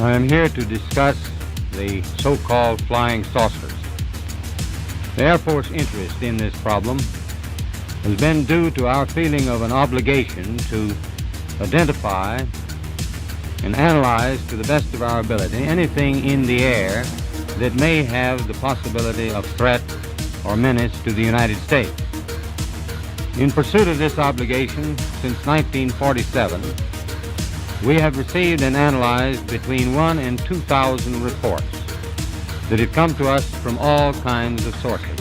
I am here to discuss the so-called flying saucers. The Air Force interest in this problem has been due to our feeling of an obligation to identify and analyze to the best of our ability anything in the air that may have the possibility of threat or menace to the United States. In pursuit of this obligation, since 1947, we have received and analyzed between 1,000 and 2,000 reports that have come to us from all kinds of sources.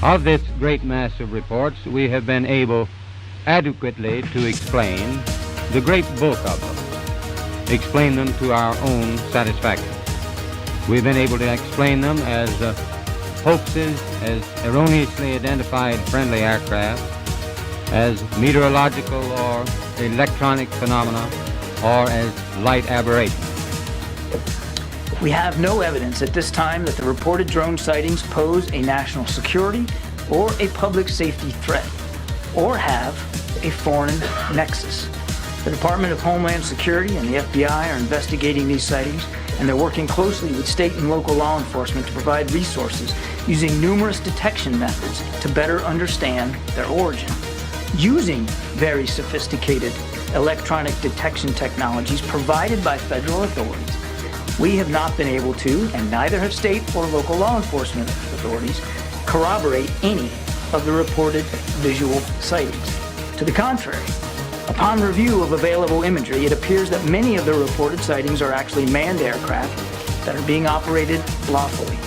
Of this great mass of reports, we have been able adequately to explain the great bulk of them, explain them to our own satisfaction. We've been able to explain them as hoaxes, as erroneously identified friendly aircraft, as meteorological or electronic phenomena, or as light aberrations. We have no evidence at this time that the reported drone sightings pose a national security or a public safety threat, or have a foreign nexus. The Department of Homeland Security and the FBI are investigating these sightings, and they're working closely with state and local law enforcement to provide resources using numerous detection methods to better understand their origin. Using very sophisticated electronic detection technologies provided by federal authorities, we have not been able to, and neither have state or local law enforcement authorities, corroborate any of the reported visual sightings. To the contrary, upon review of available imagery, it appears that many of the reported sightings are actually manned aircraft that are being operated lawfully.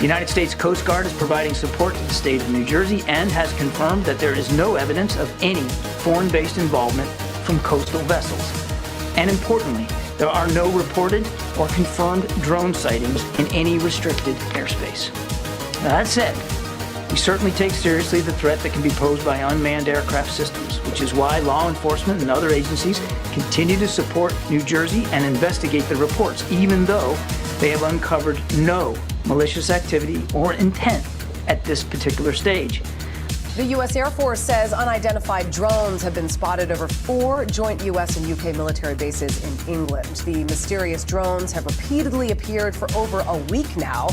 The United States Coast Guard is providing support to the state of New Jersey and has confirmed that there is no evidence of any foreign-based involvement from coastal vessels. And importantly, there are no reported or confirmed drone sightings in any restricted airspace. Now, that said, We certainly take seriously the threat that can be posed by unmanned aircraft systems, which is why law enforcement and other agencies continue to support New Jersey and investigate the reports, even though they have uncovered no malicious activity or intent at this particular stage. The U.S. Air Force says unidentified drones have been spotted over 4 joint U.S. and U.K. military bases in England. The mysterious drones have repeatedly appeared for over a week now.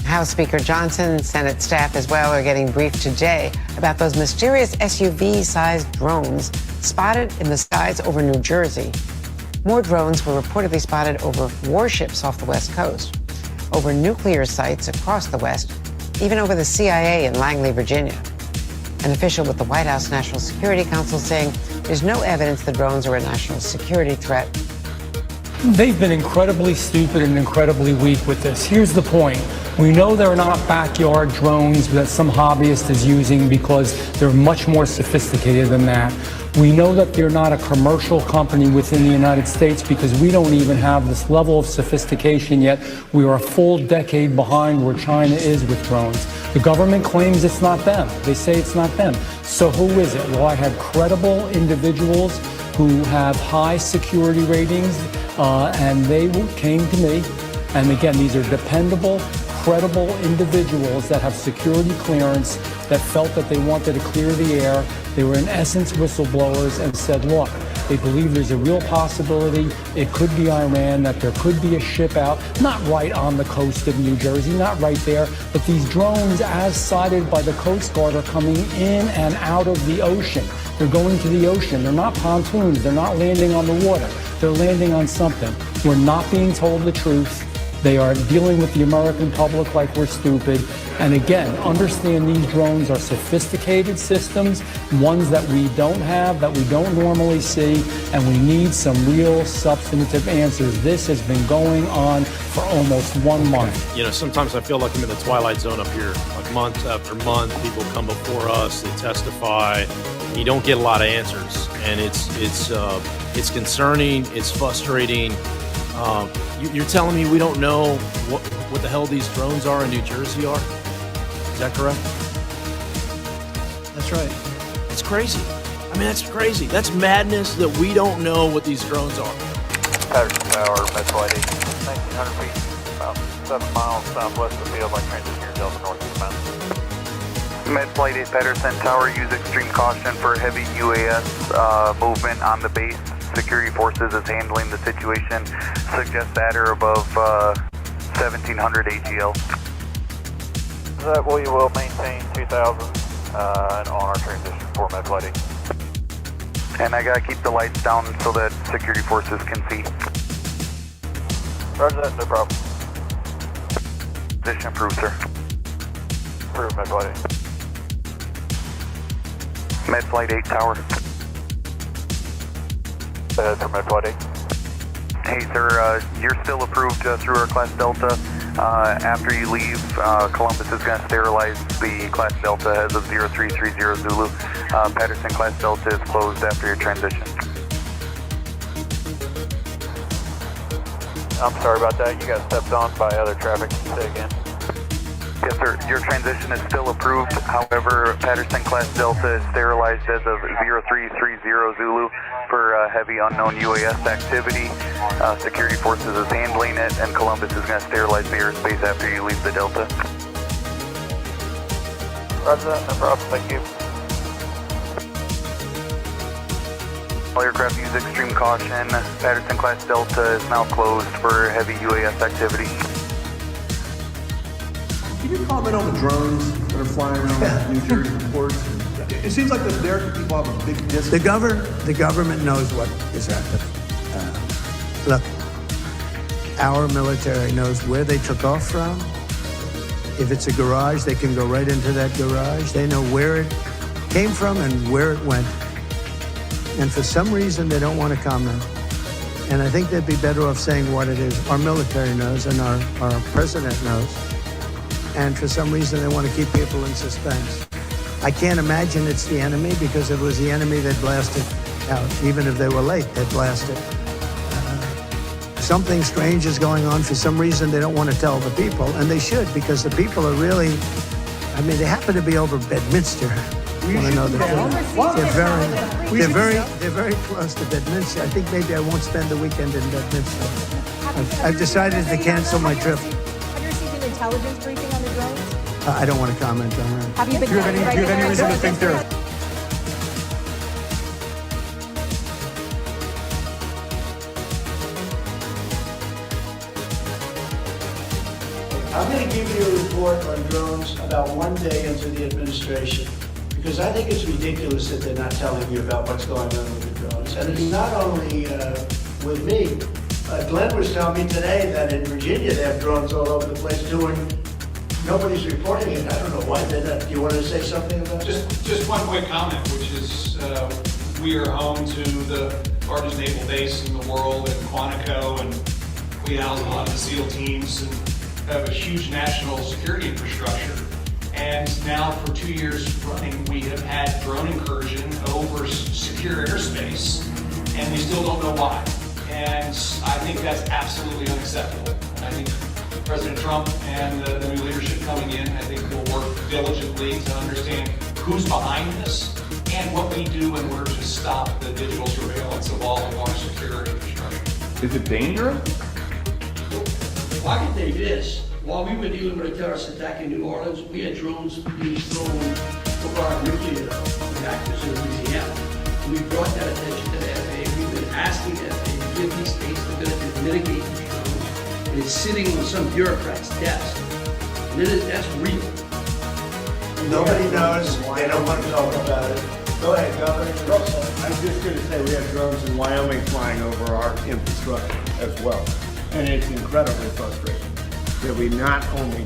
House Speaker Johnson and Senate staff as well are getting briefed today about those mysterious SUV-sized drones spotted in the skies over New Jersey. More drones were reportedly spotted over warships off the West Coast, over nuclear sites across the West, even over the CIA in Langley, Virginia. An official with the White House National Security Council saying there's no evidence the drones are a national security threat. They've been incredibly stupid and incredibly weak with this. Here's the point. We know they're not backyard drones that some hobbyist is using because they're much more sophisticated than that. We know that they're not a commercial company within the United States because we don't even have this level of sophistication yet. We are a full decade behind where China is with drones. The government claims it's not them. They say it's not them. So who is it? Well, I have credible individuals who have high security ratings, and they came to me. And again, these are dependable, credible individuals that have security clearance that felt that they wanted to clear the air. They were in essence whistleblowers and said, look, they believe there's a real possibility it could be Iran, that there could be a ship out, not right on the coast of New Jersey, not right there, but these drones, as cited by the Coast Guard, are coming in and out of the ocean. They're going to the ocean. They're not pontoons. They're not landing on the water. They're landing on something. We're not being told the truth. They are dealing with the American public like we're stupid. And again, understand these drones are sophisticated systems, ones that we don't have, that we don't normally see, and we need some real substantive answers. This has been going on for almost 1 month. You know, sometimes I feel like I'm in the twilight zone up here. Like month after month, people come before us, they testify. You don't get a lot of answers, and it's concerning, it's frustrating. You're telling me we don't know what the hell these drones are in New Jersey are? Is that correct? That's right. That's crazy. I mean, that's crazy. That's madness that we don't know what these drones are. Patterson Tower, Medflight 1900 feet, about 7 miles southwest of the field, like transition here, Delta northeastbound. Medflight 8 Patterson Tower, use extreme caution for heavy UAS movement on the base. Security forces is handling the situation. Suggest at or above 1700 AGL. That we will maintain 2000 and on our transition for Medflight 8. And I gotta keep the lights down so that security forces can see. Roger that, no problem. Position approved, sir. Approved, Medflight 8. Medflight 8 Tower. Ahead for Medflight 8. Hey, sir, you're still approved through our Class Delta. After you leave, Columbus is going to sterilize the Class Delta as of 0330 Zulu. Patterson Class Delta is closed after your transition. I'm sorry about that. You got stepped on by other traffic. Say again. Yes, sir. Your transition is still approved. However, Patterson Class Delta is sterilized as of 0330 Zulu for heavy unknown UAS activity. Security forces is handling it, and Columbus is going to sterilize the airspace after you leave the Delta. Roger that. No problem. Thank you. All aircraft use extreme caution. Patterson Class Delta is now closed for heavy UAS activity. Can you comment on the drones that are flying around New Jersey ports? It seems like the American people have a big disconnect. The government knows what is happening. Look, our military knows where they took off from. If it's a garage, they can go right into that garage. They know where it came from and where it went. And for some reason, they don't want to comment. And I think they'd be better off saying what it is. Our military knows and our president knows. And for some reason, they want to keep people in suspense. I can't imagine it's the enemy, because if it was the enemy, they'd blast it out. Even if they were late, they'd blast it. Something strange is going on. For some reason, they don't want to tell the people, and they should, because the people are really I mean, they happen to be over Bedminster. I want to know that they're very close to Bedminster. I think maybe I won't spend the weekend in Bedminster. I've decided to cancel my trip. Have you received an intelligence briefing on the drones? I don't want to comment on that. Have you been? Do you have any reason to think they're? I'm going to give you a report on drones about 1 day into the administration, because I think it's ridiculous that they're not telling you about what's going on with the drones. And it's not only with me. Glenn was telling me today that in Virginia they have drones all over the place doing, nobody's reporting it. I don't know why they're not. Do you want to say something about that? Just one quick comment, which is we are home to the largest naval base in the world in Quantico, and we house a lot of the SEAL teams and have a huge national security infrastructure. And now for 2 years running, we have had drone incursion over secure airspace, and we still don't know why. And I think that's absolutely unacceptable. And I think President Trump and the new leadership coming in, I think will work diligently to understand who's behind this and what we do in order to stop the digital surveillance of all of our security infrastructure. Is it dangerous? Well, I can tell you this. While we were dealing with a terrorist attack in New Orleans, we had drones being thrown over our nuclear reactors in Louisiana. We brought that attention to the FAA. We've been asking the FAA to give these states the benefit of mitigating these drones. And it's sitting on some bureaucrat's desk. And that's real. Nobody knows. They don't want to talk about it. Go ahead, Governor. I was just going to say we have drones in Wyoming flying over our infrastructure as well. And it's incredibly frustrating that we not only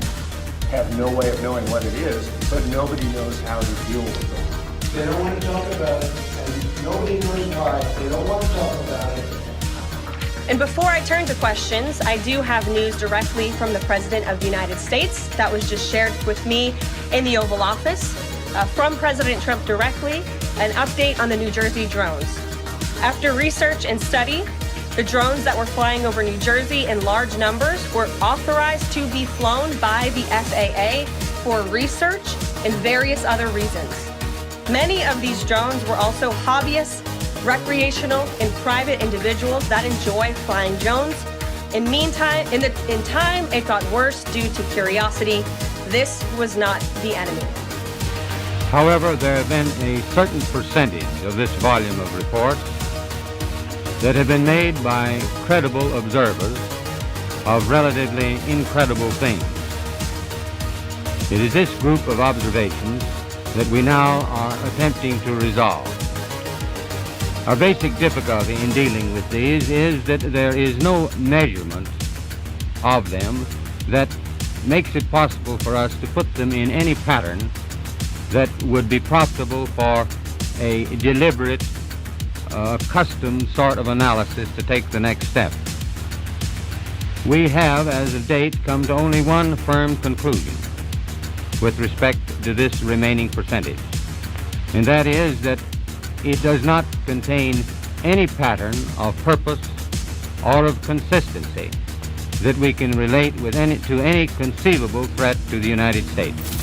have no way of knowing what it is, but nobody knows how to deal with it. They don't want to talk about it, and nobody knows why. They don't want to talk about it. And before I turn to questions, I do have news directly from the President of the United States that was just shared with me in the Oval Office. From President Trump directly, an update on the New Jersey drones. After research and study, the drones that were flying over New Jersey in large numbers were authorized to be flown by the FAA for research and various other reasons. Many of these drones were also hobbyists, recreational, and private individuals that enjoy flying drones. In time, it got worse due to curiosity. This was not the enemy. However, there have been a certain percentage of this volume of reports that have been made by credible observers of relatively incredible things. It is this group of observations that we now are attempting to resolve. Our basic difficulty in dealing with these is that there is no measurement of them that makes it possible for us to put them in any pattern that would be profitable for a deliberate custom sort of analysis to take the next step. We have, as of date, come to only one firm conclusion with respect to this remaining percentage, and that is that it does not contain any pattern of purpose or of consistency that we can relate with to any conceivable threat to the United States.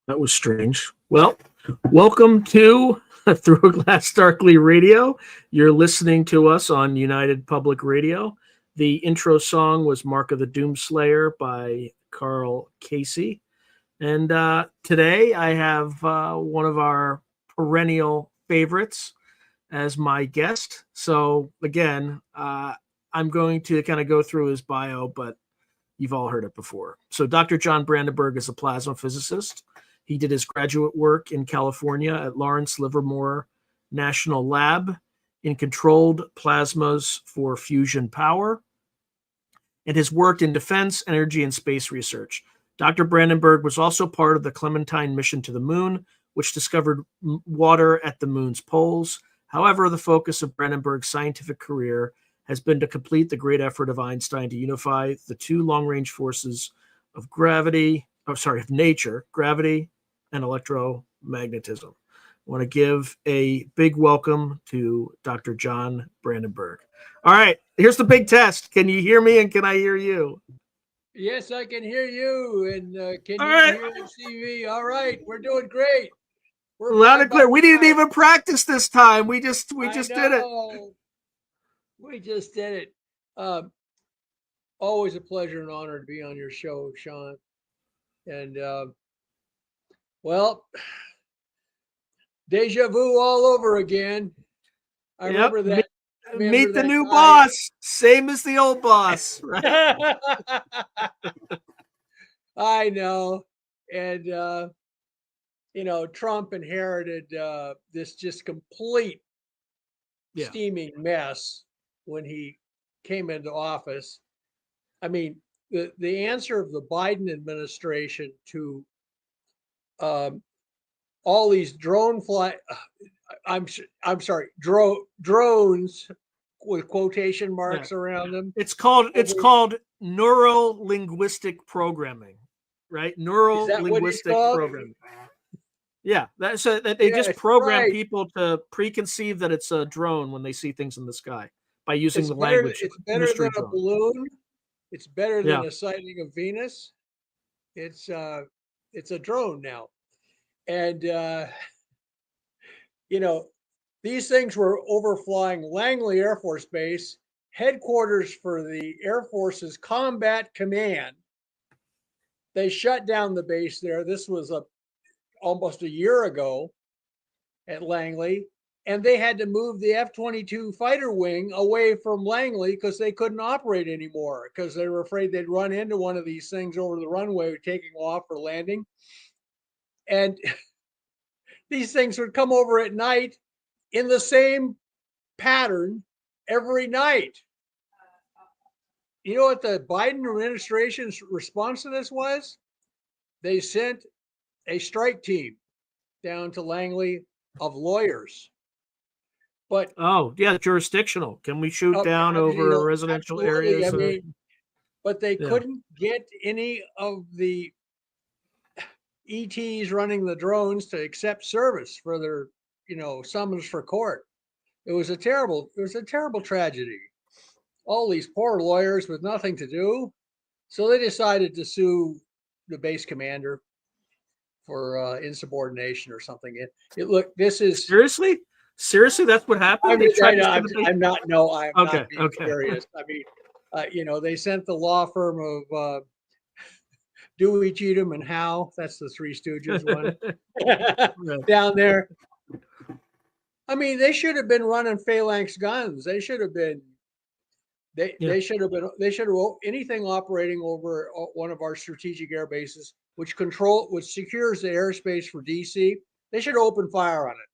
That was strange. Well, welcome to Through a Glass Darkly Radio. You're listening to us on United Public Radio. The intro song was Mark of the Doomslayer by Carl Casey. And today I have one of our perennial favorites as my guest. So again, I'm going to kind of go through his bio, but you've all heard it before. So Dr. John Brandenburg is a plasma physicist. He did his graduate work in California at Lawrence Livermore National Lab in controlled plasmas for fusion power, and has worked in defense, energy, and space research. Dr. Brandenburg was also part of the Clementine mission to the moon, which discovered water at the moon's poles. However, the focus of Brandenburg's scientific career has been to complete the great effort of Einstein to unify the two long-range forces of nature, gravity and electromagnetism. I want to give a big welcome to Dr. John Brandenburg. All right, here's the big test. Can you hear me and can I hear you? Yes, I can hear you. And can you hear and see me? All right, we're doing great. We're loud and clear. We didn't even practice this time. We just did it. We just did it. Always a pleasure and honor to be on your show, Sean. And well, deja vu all over again. I remember that. Meet the new boss. Same as the old boss. Right? I know. And, Trump inherited this just complete steaming mess when he came into office. I mean, the answer of the Biden administration to all these drones with quotation marks around them. It's called neuro-linguistic programming, right? Neuro-linguistic programming. Yeah, that's they just program people to preconceive that it's a drone when they see things in the sky by using the language. It's better than a balloon. It's better than a sighting of Venus. It's a drone now. And these things were overflying Langley Air Force Base, headquarters for the Air Force's Combat Command. They shut down the base there. This was almost a year ago at Langley, and they had to move the F-22 fighter wing away from Langley because they couldn't operate anymore because they were afraid they'd run into one of these things over the runway taking off or landing. And these things would come over at night in the same pattern every night. You know what the Biden administration's response to this was? They sent a strike team down to Langley of lawyers. But jurisdictional. Can we shoot down over residential areas? I mean, but they couldn't get any of the ETs running the drones to accept service for their summons for court. It was a terrible tragedy. All these poor lawyers with nothing to do. So they decided to sue the base commander for insubordination or something. This is seriously that's what happened. I'm not being serious. I mean, they sent the law firm of Dewey, Cheatham, and Howe. That's the Three Stooges one down there. I mean, they should have been running phalanx guns. They should have been. They should have anything operating over one of our strategic air bases, which secures the airspace for DC. They should open fire on it.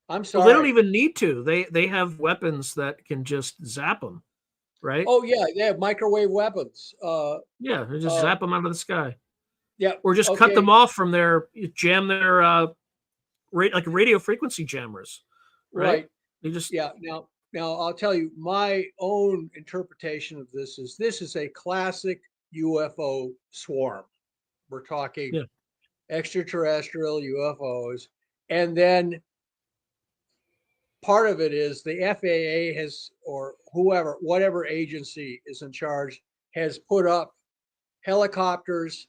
I'm sorry. Well, they don't even need to. They have weapons that can just zap them, right? Oh yeah, they have microwave weapons. They just zap them out of the sky. Yeah, or just cut them off from jam their like radio frequency jammers, right? They just Now I'll tell you my own interpretation of this is a classic UFO swarm. We're talking extraterrestrial UFOs, and then part of it is the FAA has, or whatever agency is in charge, has put up helicopters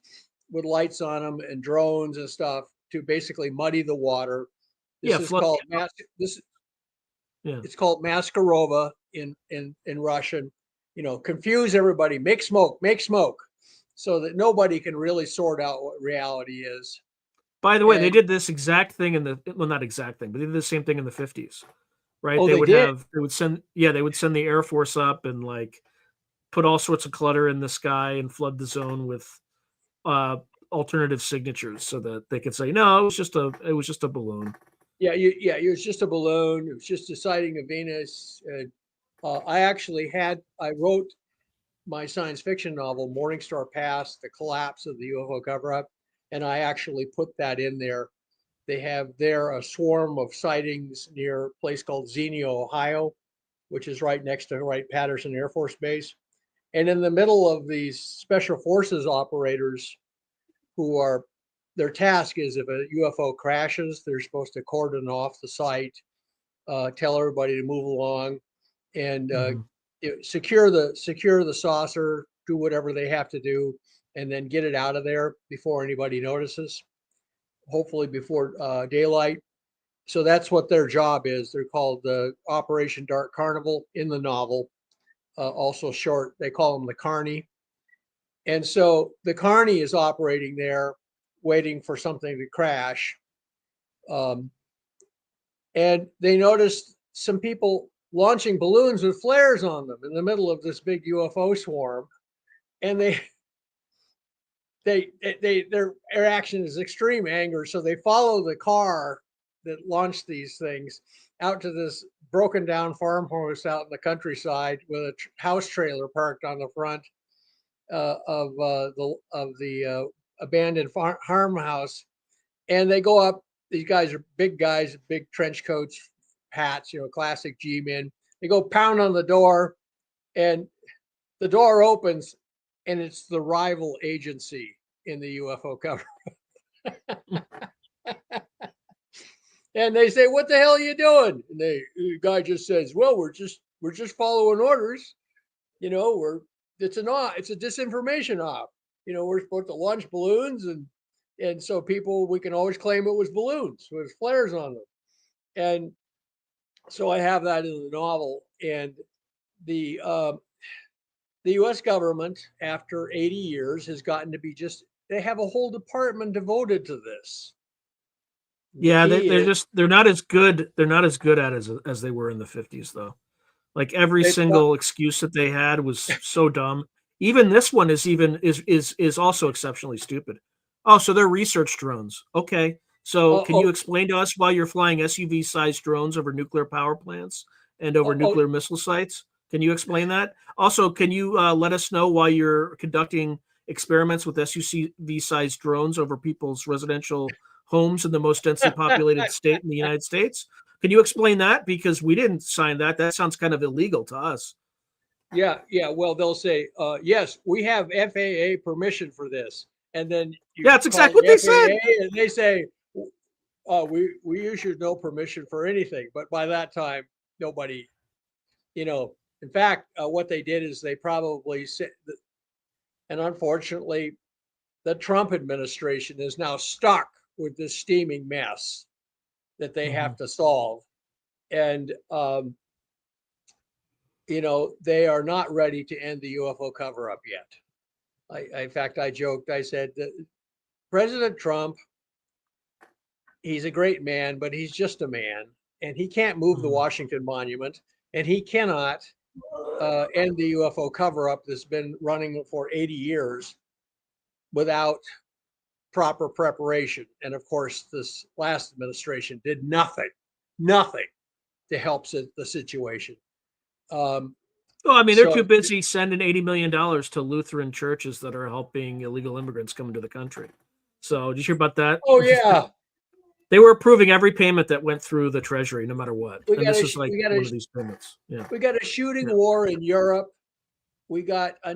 with lights on them and drones and stuff to basically muddy the water. It's called Maskarova in Russian. Confuse everybody, make smoke, so that nobody can really sort out what reality is. By the way, they did this exact thing not exact thing, but they did the same thing in the 50s. right? Oh, They they would did? have, they would send, yeah, they would send the Air Force up and like put all sorts of clutter in the sky and flood the zone with uh, alternative signatures so that they could say, no, it was just a balloon. Yeah, it was just a balloon. It was just a sighting of Venus. I wrote my science fiction novel, Morningstar Pass, The Collapse of the UFO Cover-Up, and I actually put that in there. They have there a swarm of sightings near a place called Xenia, Ohio, which is right next to Wright-Patterson Air Force Base. And in the middle of these special forces operators their task is if a UFO crashes, they're supposed to cordon off the site, tell everybody to move along, and secure the saucer, do whatever they have to do, and then get it out of there before anybody notices, hopefully before daylight. So that's what their job is. They're called the Operation Dark Carnival in the novel. Also short, they call them the Carney. And so the Carney is operating there, waiting for something to crash. And they noticed some people launching balloons with flares on them in the middle of this big UFO swarm. And their reaction is extreme anger. So they follow the car that launched these things out to this broken down farmhouse out in the countryside with a house trailer parked on the front of the abandoned farmhouse. And they go up. These guys are big guys, big trench coats, hats, classic G-men. They go pound on the door, and the door opens, and it's the rival agency in the UFO cover. And they say, "What the hell are you doing?" And the guy just says, "Well, we're just following orders. It's a disinformation op. We're supposed to launch balloons, and so we can always claim it was balloons with flares on them." And so I have that in the novel. And the U.S. government, after 80 years, has gotten to be they have a whole department devoted to this. Yeah, they're not as good. They're not as good at it as they were in the 50s, though. Like every single excuse that they had was so dumb. Even this one is also exceptionally stupid. Oh, so they're research drones. Okay. So can you explain to us why you're flying SUV-sized drones over nuclear power plants and over nuclear missile sites? Can you explain that? Also, can you let us know why you're conducting experiments with SUV-sized drones over people's residential homes in the most densely populated state in the United States? Can you explain that? Because we didn't sign that. That sounds kind of illegal to us. Yeah. Well, they'll say, yes, we have FAA permission for this. And then that's exactly what they said. And they say, we issued no permission for anything. But by that time, nobody, in fact, what they did is they probably said, and unfortunately, the Trump administration is now stuck with this steaming mess that they have to solve. And, they are not ready to end the UFO cover-up yet. In fact, I joked, I said that President Trump, he's a great man, but he's just a man, and he can't move the Washington Monument, and he cannot end the UFO cover-up that's been running for 80 years without proper preparation. And of course, this last administration did nothing to help the situation. They're too busy sending $80 million to Lutheran churches that are helping illegal immigrants come into the country. So did you hear about that? Oh, yeah. They were approving every payment that went through the treasury, no matter what. This is like one of these payments. Yeah. We got a shooting war in Europe. We got a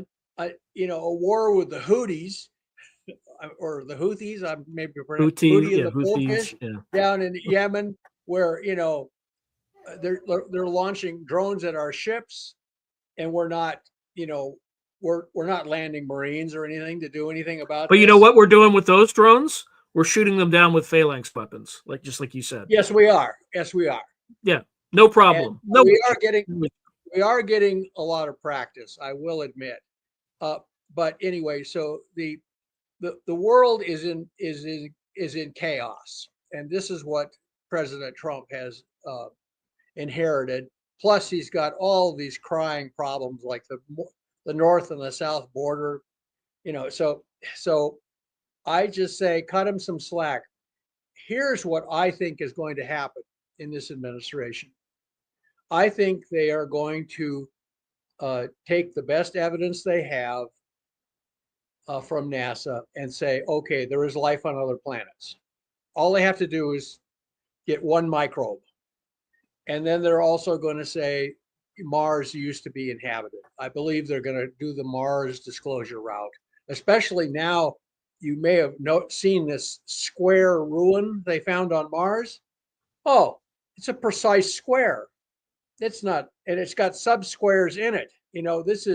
war with the Houthis or the Houthis. I'm maybe Houthi and the Houthis down in Yemen, where they're launching drones at our ships, and we're not landing Marines or anything to do anything about. But you know what we're doing with those drones? We're shooting them down with phalanx weapons, just like you said. Yes, we are. Yeah, no problem. And we are getting a lot of practice, I will admit. But anyway, so the world is in chaos, and this is what President Trump has inherited. Plus, he's got all these crying problems like the north and the south border. So I just say cut him some slack. Here's what I think is going to happen in this administration. I think they are going to take the best evidence they have from NASA and say, okay, there is life on other planets. All they have to do is get one microbe. And then they're also going to say Mars used to be inhabited. I believe they're going to do the Mars disclosure route, especially now. You may have seen this square ruin they found on Mars. Oh, it's a precise square. It's not, and it's got subsquares in it. This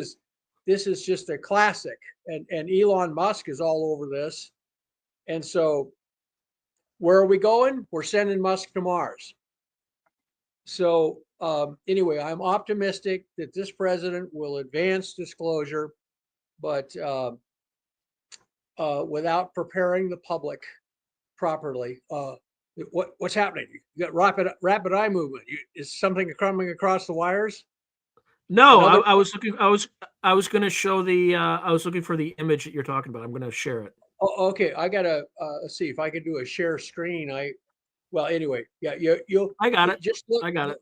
is just a classic. And Elon Musk is all over this. And so where are we going? We're sending Musk to Mars. So anyway, I'm optimistic that this president will advance disclosure, but without preparing the public properly. What's happening? You got rapid eye movement. Is something coming across the wires? No, I was looking. I was going to show the. I was looking for the image that you're talking about. I'm going to share it. Oh, okay. I gotta see if I can do a share screen. Well, anyway, yeah, you. I got it. Just look. I got it.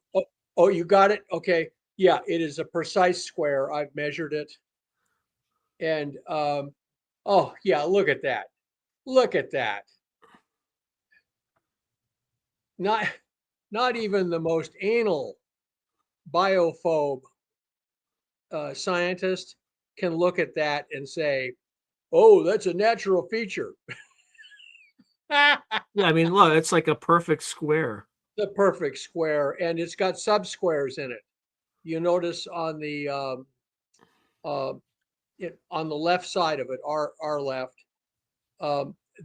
Oh, you got it. Okay. Yeah, it is a precise square. I've measured it. And oh yeah, look at that. Look at that. Not even the most anal biophobe scientist can look at that and say, "Oh, that's a natural feature." Yeah, I mean, look, it's like a perfect square. The perfect square, and it's got subsquares in it. You notice on the on the left side of it, our left,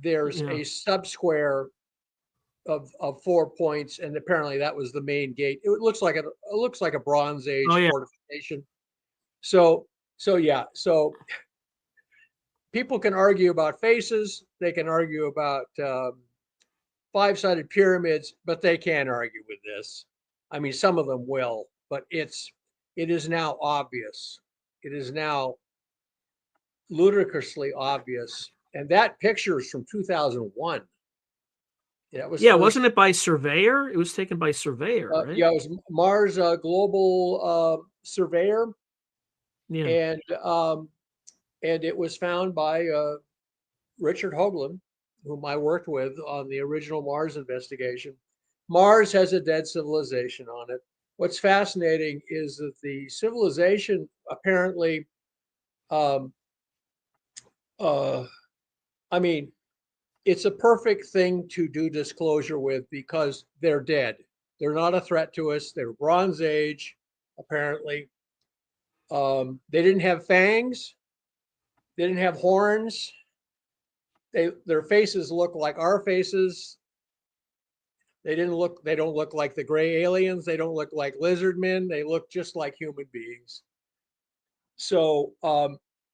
there's a subsquare of 4 points, and apparently that was the main gate. It looks like a Bronze Age fortification. So yeah. So people can argue about faces. They can argue about five-sided pyramids, but they can't argue with this. I mean, some of them will, but it is now obvious. It is now ludicrously obvious. And that picture is from 2001. Wasn't it by Surveyor? It was taken by Surveyor, right? Yeah, it was Mars Global Surveyor. Yeah. And it was found by Richard Hoagland, whom I worked with on the original Mars investigation. Mars has a dead civilization on it. What's fascinating is that the civilization apparently, I mean, it's a perfect thing to do disclosure with because they're dead. They're not a threat to us. They're Bronze Age, apparently. They didn't have fangs. They didn't have horns. Their faces look like our faces. They don't look like the gray aliens. They don't look like lizard men. They look just like human beings. So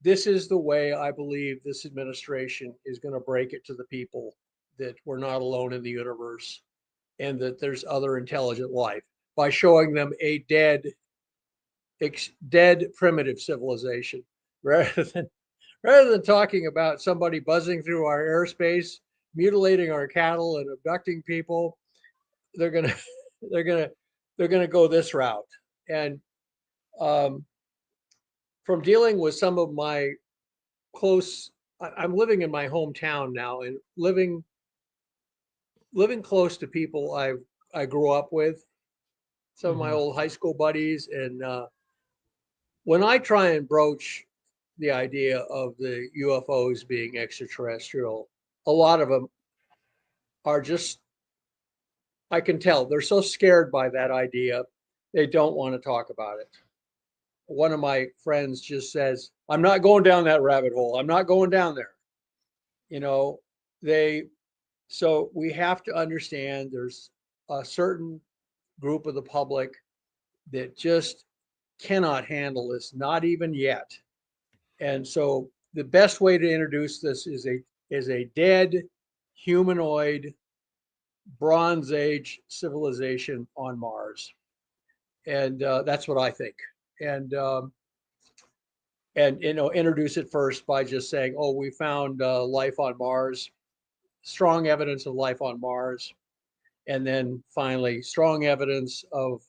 this is the way I believe this administration is going to break it to the people that we're not alone in the universe and that there's other intelligent life by showing them a dead primitive civilization rather than talking about somebody buzzing through our airspace, mutilating our cattle and abducting people. They're gonna go this route. And from dealing with some of my I'm living in my hometown now, and living close to people I grew up with, some of my old high school buddies, and when I try and broach the idea of the UFOs being extraterrestrial, a lot of them are just, I can tell they're so scared by that idea, they don't want to talk about it. One of my friends just says, "I'm not going down that rabbit hole. I'm not going down there." So we have to understand there's a certain group of the public that just cannot handle this, not even yet. And so the best way to introduce this is a dead humanoid Bronze Age civilization on Mars. and that's what I think. And introduce it first by just saying, oh, we found life on Mars, strong evidence of life on Mars, and then finally strong evidence of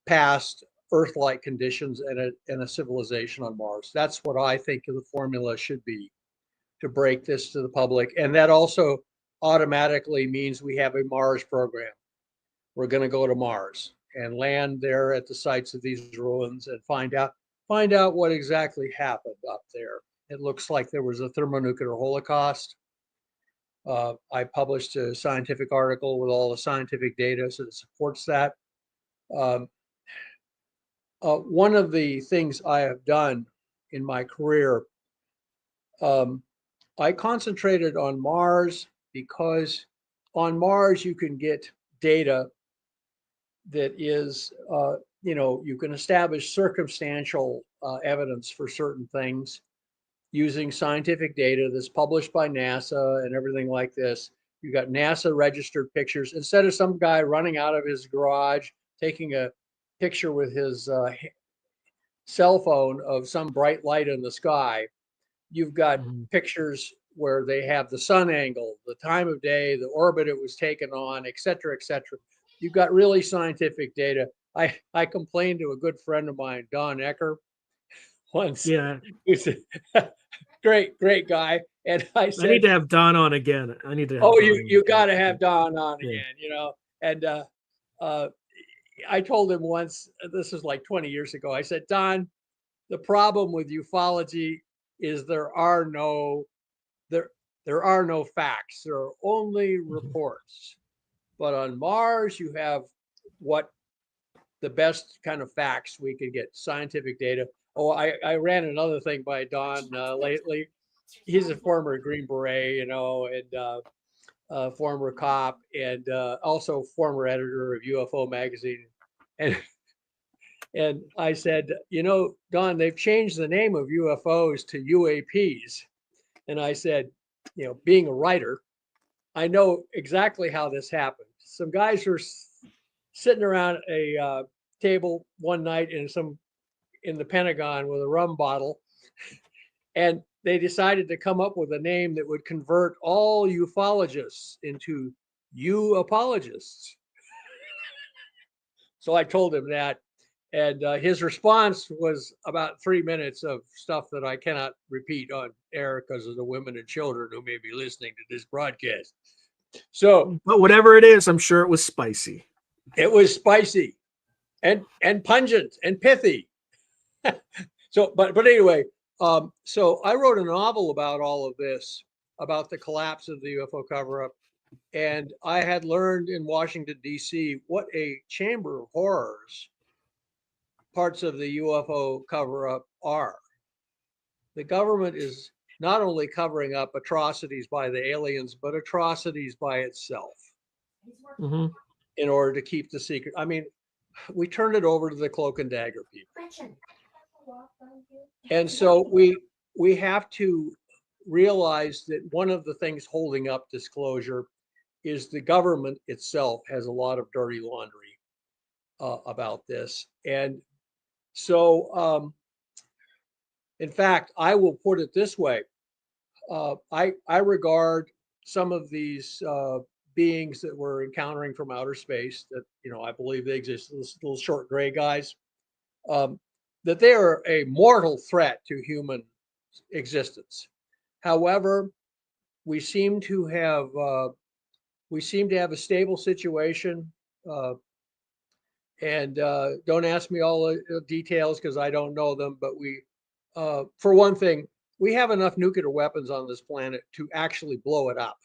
past Earth-like conditions and a civilization on Mars. That's what I think the formula should be to break this to the public. And that also automatically means we have a Mars program. We're going to go to Mars and land there at the sites of these ruins and find out what exactly happened up there. It looks like there was a thermonuclear holocaust. I published a scientific article with all the scientific data that supports that. One of the things I have done in my career, I concentrated on Mars because on Mars you can get data that is, you can establish circumstantial evidence for certain things using scientific data that's published by NASA and everything like this. You got NASA registered pictures instead of some guy running out of his garage taking a picture with his cell phone of some bright light in the sky. You've got pictures where they have the sun angle, the time of day, the orbit it was taken on, et cetera, et cetera. You've got really scientific data. I complained to a good friend of mine, Don Ecker, once. Yeah. Who's a great guy. And I said, I need to have Don on again. I need to have oh, Don you got to have again. Don on again, And I told him once, this was like 20 years ago, I said, Don, the problem with ufology is there are no facts. There are only reports. But on Mars, you have what the best kind of facts we could get, scientific data. Oh, I ran another thing by Don lately. He's a former Green Beret, and former cop, and also former editor of UFO magazine. And I said, Don, they've changed the name of UFOs to UAPs. And I said, being a writer, I know exactly how this happened. Some guys were sitting around a table one night in the Pentagon with a rum bottle, and they decided to come up with a name that would convert all ufologists into you-apologists. So I told him that, and his response was about 3 minutes of stuff that I cannot repeat on air because of the women and children who may be listening to this broadcast. So, but whatever it is, I'm sure it was spicy. It was spicy and pungent and pithy. So, but anyway, so I wrote a novel about all of this, about the collapse of the UFO cover-up. And I had learned in Washington, D.C., what a chamber of horrors parts of the UFO cover-up are. The government is not only covering up atrocities by the aliens, but atrocities by itself in order to keep the secret. I mean, we turned it over to the cloak and dagger people. And so we have to realize that one of the things holding up disclosure is the government itself has a lot of dirty laundry about this. And so, in fact, I will put it this way. I regard some of these beings that we're encountering from outer space that, I believe they exist, those little short gray guys, that they are a mortal threat to human existence. However, we seem to have a stable situation. And don't ask me all the details because I don't know them. But for one thing, we have enough nuclear weapons on this planet to actually blow it up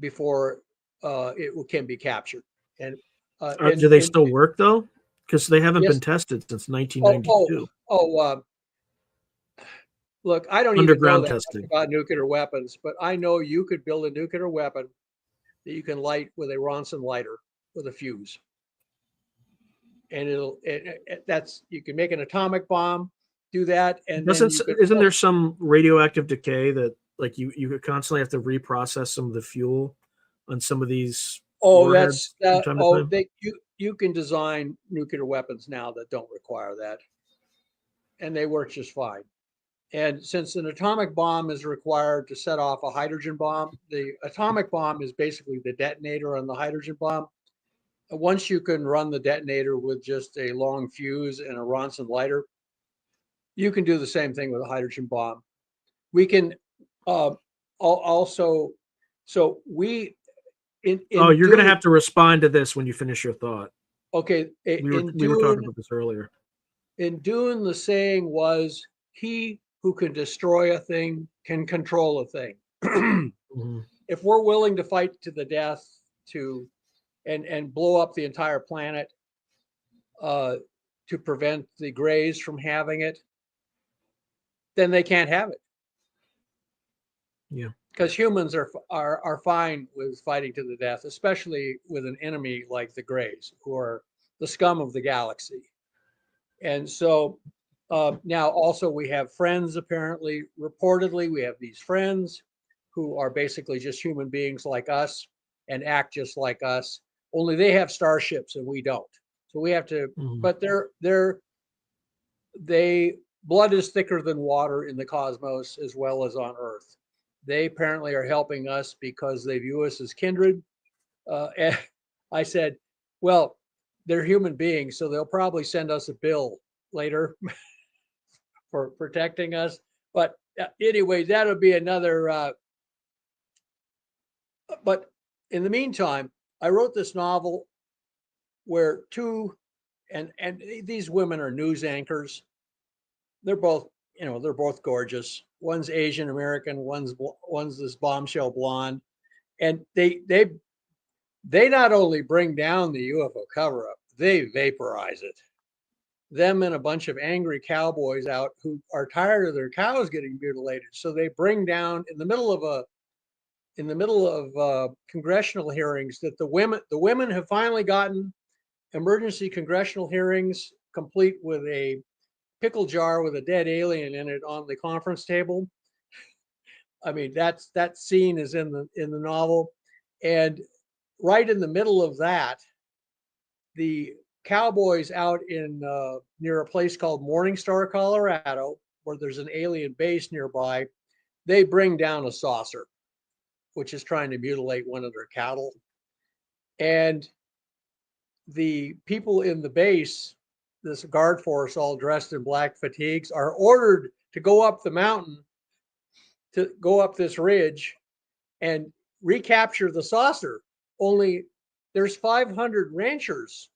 before it can be captured. And do they still work though? Because they haven't been tested since 1992. Look, I don't underground even know testing about nuclear weapons, but I know you could build a nuclear weapon that you can light with a Ronson lighter with a fuse. And you can make an atomic bomb, do that, and isn't there some radioactive decay that like you constantly have to reprocess some of the fuel on some of these? Oh, warheads from time to time? you can design nuclear weapons now that don't require that, and they work just fine. And since an atomic bomb is required to set off a hydrogen bomb, the atomic bomb is basically the detonator on the hydrogen bomb. Once you can run the detonator with just a long fuse and a Ronson lighter, you can do the same thing with a hydrogen bomb. We can also, so we, you're going to have to respond to this when you finish your thought. Okay. We were talking about this earlier. In Dune, the saying was, he who can destroy a thing can control a thing. Mm-hmm. If we're willing to fight to the death and blow up the entire planet to prevent the Greys from having it, then they can't have it. Yeah. Because humans are fine with fighting to the death, especially with an enemy like the Greys, who are the scum of the galaxy. And so now also we have friends, apparently, reportedly, we have these friends who are basically just human beings like us and act just like us, only they have starships and we don't. So we have to, but blood is thicker than water in the cosmos as well as on Earth. They apparently are helping us because they view us as kindred. And I said, well, they're human beings, so they'll probably send us a bill later for protecting us. But anyway, that'll be another. But in the meantime, I wrote this novel where and these women are news anchors. They're both gorgeous. One's Asian American, one's this bombshell blonde, and they not only bring down the UFO cover-up, they vaporize it. Them and a bunch of angry cowboys out who are tired of their cows getting mutilated, so they bring down in the middle of congressional hearings that the women have finally gotten emergency congressional hearings complete with a pickle jar with a dead alien in it on the conference table. I mean, that scene is in the novel, and right in the middle of that, the cowboys out in near a place called Morningstar, Colorado, where there's an alien base nearby, they bring down a saucer, which is trying to mutilate one of their cattle. And the people in the base, this guard force all dressed in black fatigues, are ordered to go up the mountain, to go up this ridge and recapture the saucer. Only there's 500 ranchers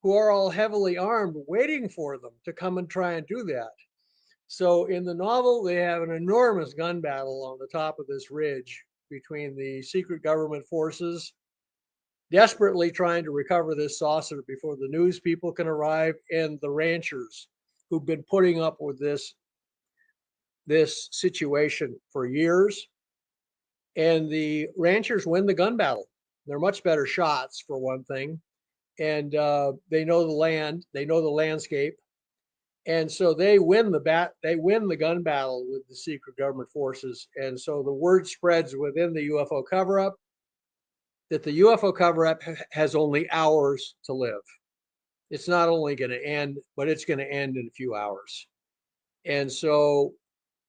who are all heavily armed waiting for them to come and try and do that. So in the novel, they have an enormous gun battle on the top of this ridge between the secret government forces desperately trying to recover this saucer before the news people can arrive, and the ranchers who've been putting up with this situation for years. And the ranchers win the gun battle. They're much better shots, for one thing, and they know the land, they know the landscape, and so they win the gun battle with the secret government forces. And so the word spreads within the UFO cover-up that the UFO cover-up has only hours to live. It's not only going to end, but it's going to end in a few hours. And so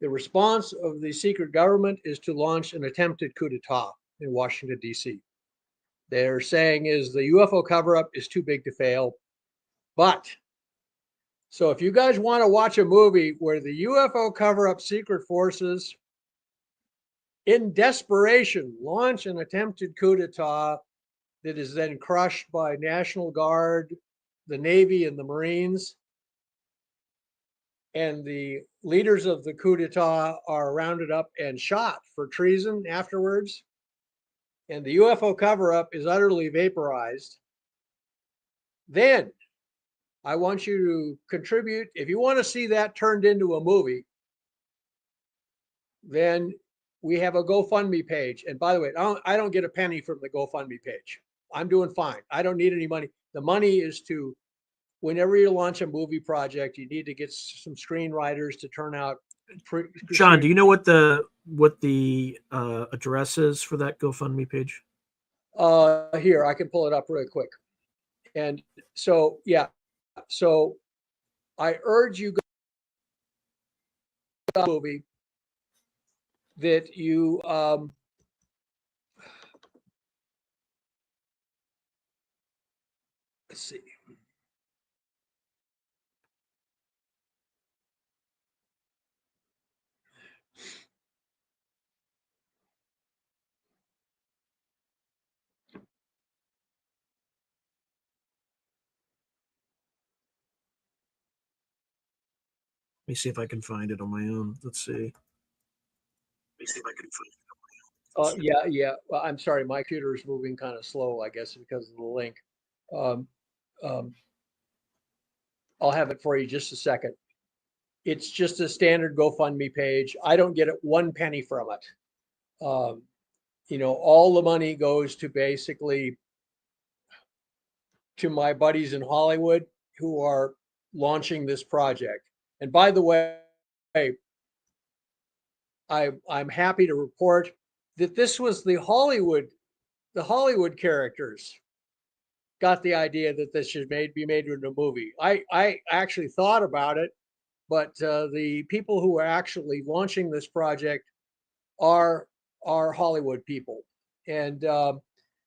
the response of the secret government is to launch an attempted coup d'etat in Washington, D.C. They're saying is the UFO cover-up is too big to fail. But, so if you guys want to watch a movie where the UFO cover-up secret forces in desperation launch an attempted coup d'etat that is then crushed by National Guard, the Navy, and the Marines, and the leaders of the coup d'etat are rounded up and shot for treason afterwards, and the UFO cover-up is utterly vaporized, then I want you to contribute. If you want to see that turned into a movie, then we have a GoFundMe page. And by the way, I don't get a penny from the GoFundMe page. I'm doing fine. I don't need any money. The money is to, whenever you launch a movie project, you need to get some screenwriters to turn out. Sean, do you know what the address is for that GoFundMe page? Here, I can pull it up really quick. And so, yeah, so I urge you, go movie that you, let's see. Let me see if I can find it on my own. Let's see. Let me see if I can find it. Yeah. Well, I'm sorry, my computer is moving kind of slow, I guess, because of the link. Um, um, I'll have it for you just a second. It's just a standard GoFundMe page. I don't get it 1 penny from it. All the money goes to basically to my buddies in Hollywood who are launching this project. And by the way, I'm happy to report that this was the Hollywood characters got the idea that this should be made into a movie. I actually thought about it, but the people who are actually launching this project are Hollywood people. And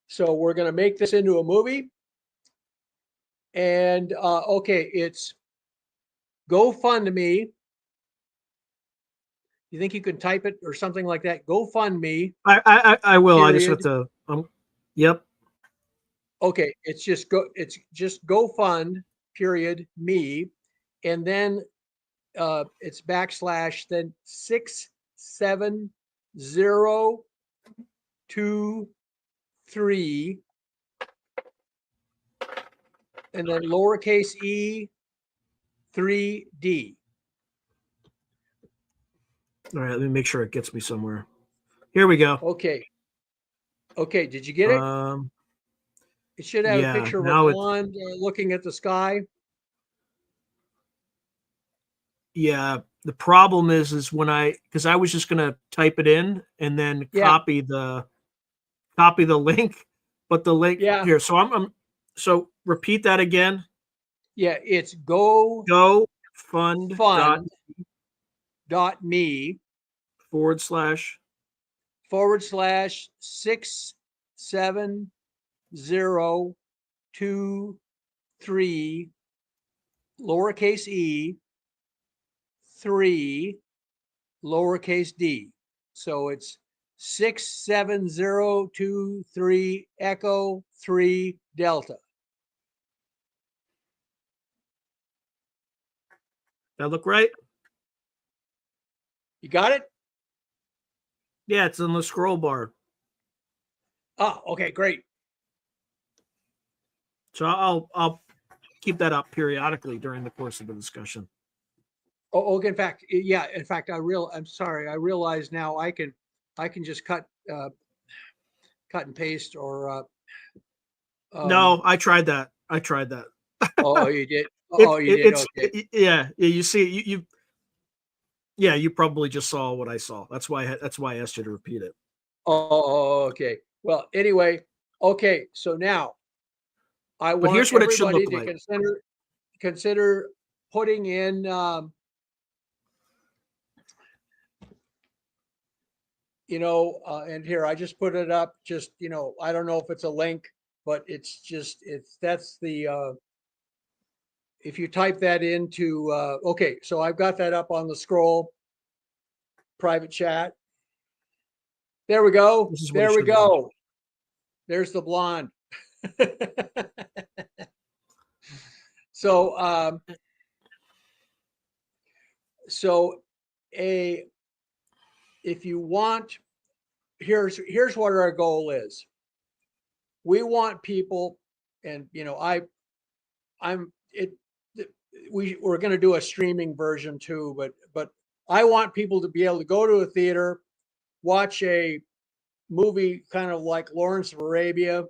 so we're going to make this into a movie. And okay, it's GoFundMe. You think you can type it or something like that? GoFundMe. I will. Period. I just have to. Yep. Okay, it's just GoFund period me, and then it's backslash then 67023 and then lowercase e 3D. All right, let me make sure it gets me somewhere. Here we go. Okay. Did you get it? It should have a picture of a blonde looking at the sky. Yeah, the problem is when because I was just gonna type it in and then copy the link, but the link here. So I'm so repeat that again. Yeah, it's GoFund.me /67023 lowercase e 3 lowercase d. So it's 67023 Echo 3 Delta. That look right? You got it? Yeah, it's on the scroll bar. Oh, okay, great. So I'll keep that up periodically during the course of the discussion. Oh, in fact, I'm sorry. I realize now I can just cut and paste or. No, I tried that. Oh, you did. Oh, you did. Okay. Yeah. You see, you probably just saw what I saw. That's why I asked you to repeat it. Oh, okay. Well, anyway, okay. So now I want here's what everybody it should look to like. consider putting in and here I just put it up. Just I don't know if it's a link, but that's the if you type that into okay. So I've got that up on the scroll. Private chat. There we go. There we go. There's the blonde. So if you want, here's what our goal is. We want people, and we're going to do a streaming version too, but I want people to be able to go to a theater, watch a movie kind of like Lawrence of Arabia,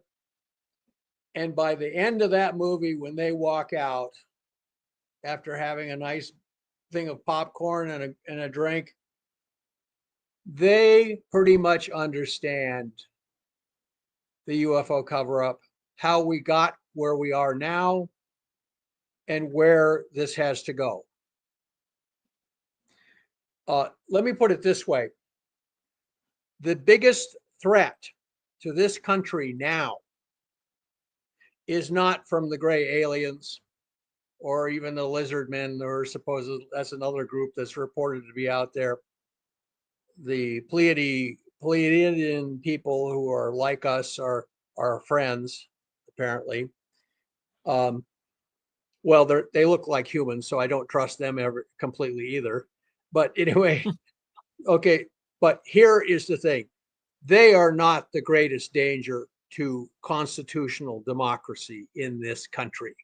and by the end of that movie, when they walk out after having a nice thing of popcorn and a drink, they pretty much understand the UFO cover-up, how we got where we are now and where this has to go. Let me put it this way. The biggest threat to this country now is not from the gray aliens or even the lizard men, or supposedly that's another group that's reported to be out there. The Pleiadian people who are like us are our friends, apparently. Well, they look like humans, so I don't trust them ever completely either. But anyway, okay. But here is the thing. They are not the greatest danger to constitutional democracy in this country.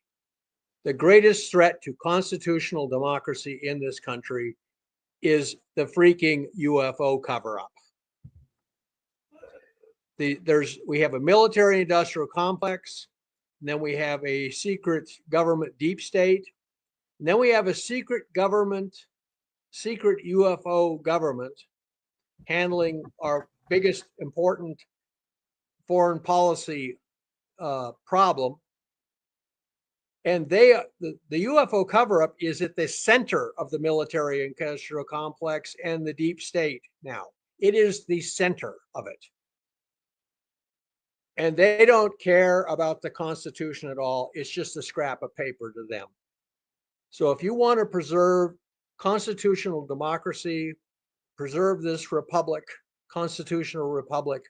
The greatest threat to constitutional democracy in this country is the freaking UFO cover-up. We have a military industrial complex, and then we have a secret government deep state, and then we have a secret UFO government handling our biggest important foreign policy problem. And the UFO cover-up is at the center of the military industrial complex and the deep state now. It is the center of it. And they don't care about the Constitution at all. It's just a scrap of paper to them. So if you want to preserve constitutional democracy, preserve this republic, constitutional republic,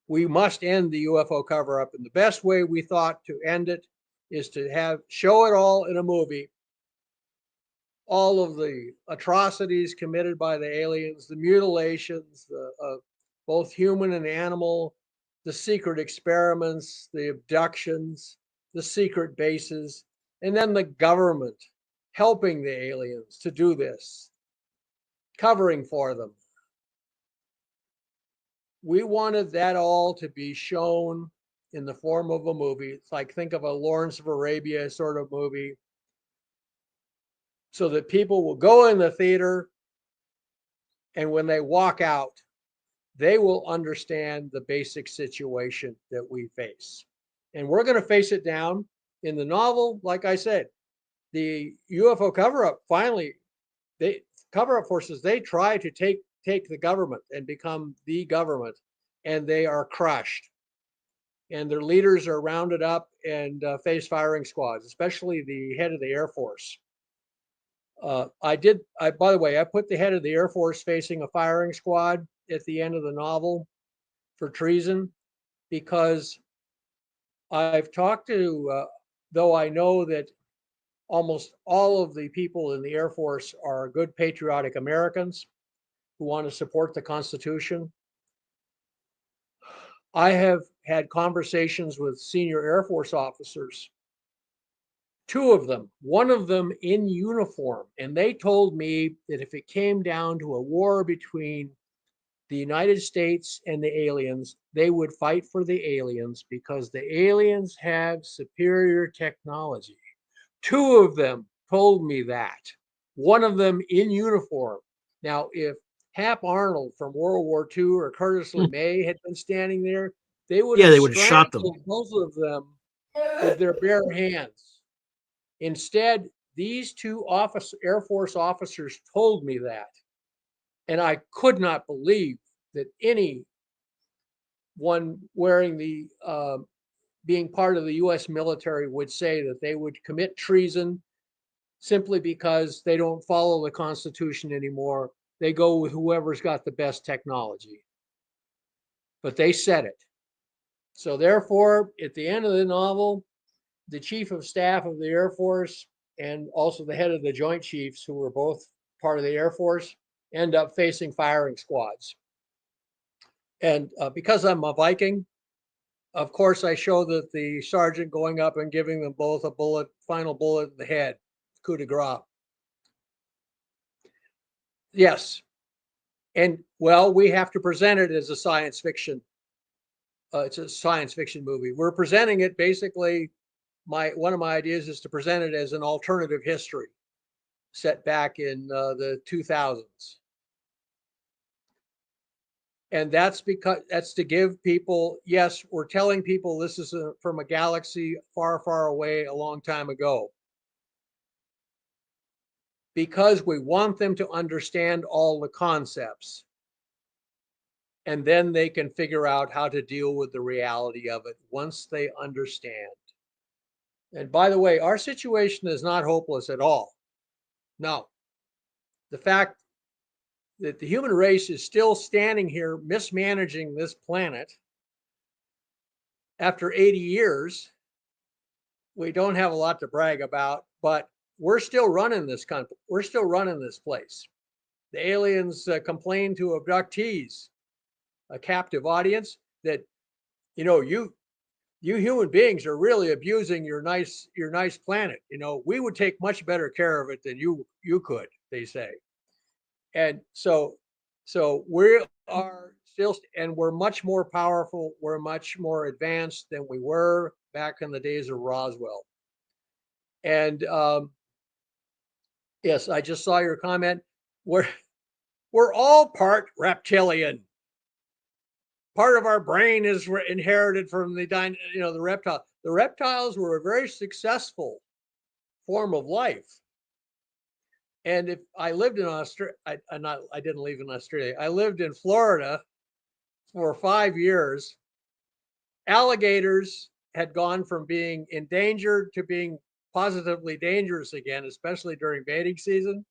we must end the UFO cover-up. And the best way we thought to end it is to show it all in a movie. All of the atrocities committed by the aliens, the mutilations, both human and animal, the secret experiments, the abductions, the secret bases, and then the government helping the aliens to do this, covering for them. We wanted that all to be shown in the form of a movie. It's like, think of a Lawrence of Arabia sort of movie, so that people will go in the theater, and when they walk out, they will understand the basic situation that we face. And we're going to face it down in the novel. Like I said, the UFO cover-up, finally, cover-up forces, they try to take the government and become the government, and they are crushed. And their leaders are rounded up and face firing squads, especially the head of the Air Force. By the way, I put the head of the Air Force facing a firing squad at the end of the novel for treason, because I've talked to, though I know that almost all of the people in the Air Force are good patriotic Americans who want to support the Constitution. I have had conversations with senior Air Force officers, two of them, one of them in uniform, and they told me that if it came down to a war between the United States and the aliens, they would fight for the aliens because the aliens have superior technology. Two of them told me that, one of them in uniform. Now, if Hap Arnold from World War II or Curtis LeMay had been standing there, they would have shot them, both of them with their bare hands. Instead, these two Air Force officers told me that. And I could not believe that anyone wearing being part of the U.S. military would say that they would commit treason simply because they don't follow the Constitution anymore. They go with whoever's got the best technology. But they said it. So therefore, at the end of the novel, the Chief of Staff of the Air Force and also the head of the Joint Chiefs, who were both part of the Air Force, end up facing firing squads. And because I'm a Viking, of course, I show that the sergeant going up and giving them both a final bullet in the head, coup de grace. Yes. And well, we have to present it as a science fiction. It's a science fiction movie. We're presenting it basically, one of my ideas is to present it as an alternative history set back in the 2000s. And that's to give people, yes, we're telling people this is from a galaxy far, far away a long time ago, because we want them to understand all the concepts. And then they can figure out how to deal with the reality of it once they understand. And by the way, our situation is not hopeless at all. No. The fact that the human race is still standing here mismanaging this planet after 80 years, we don't have a lot to brag about, but we're still running this country. We're still running this place. The aliens complain to abductees, a captive audience, that, you human beings are really abusing your nice planet. We would take much better care of it than you could, they say. And so we are still, and we're much more powerful. We're much more advanced than we were back in the days of Roswell. And yes, I just saw your comment. We're all part reptilian. Part of our brain is inherited from the reptile. The reptiles were a very successful form of life. And if I lived in Australia, I didn't live in Australia. I lived in Florida for 5 years. Alligators had gone from being endangered to being positively dangerous again, especially during mating season.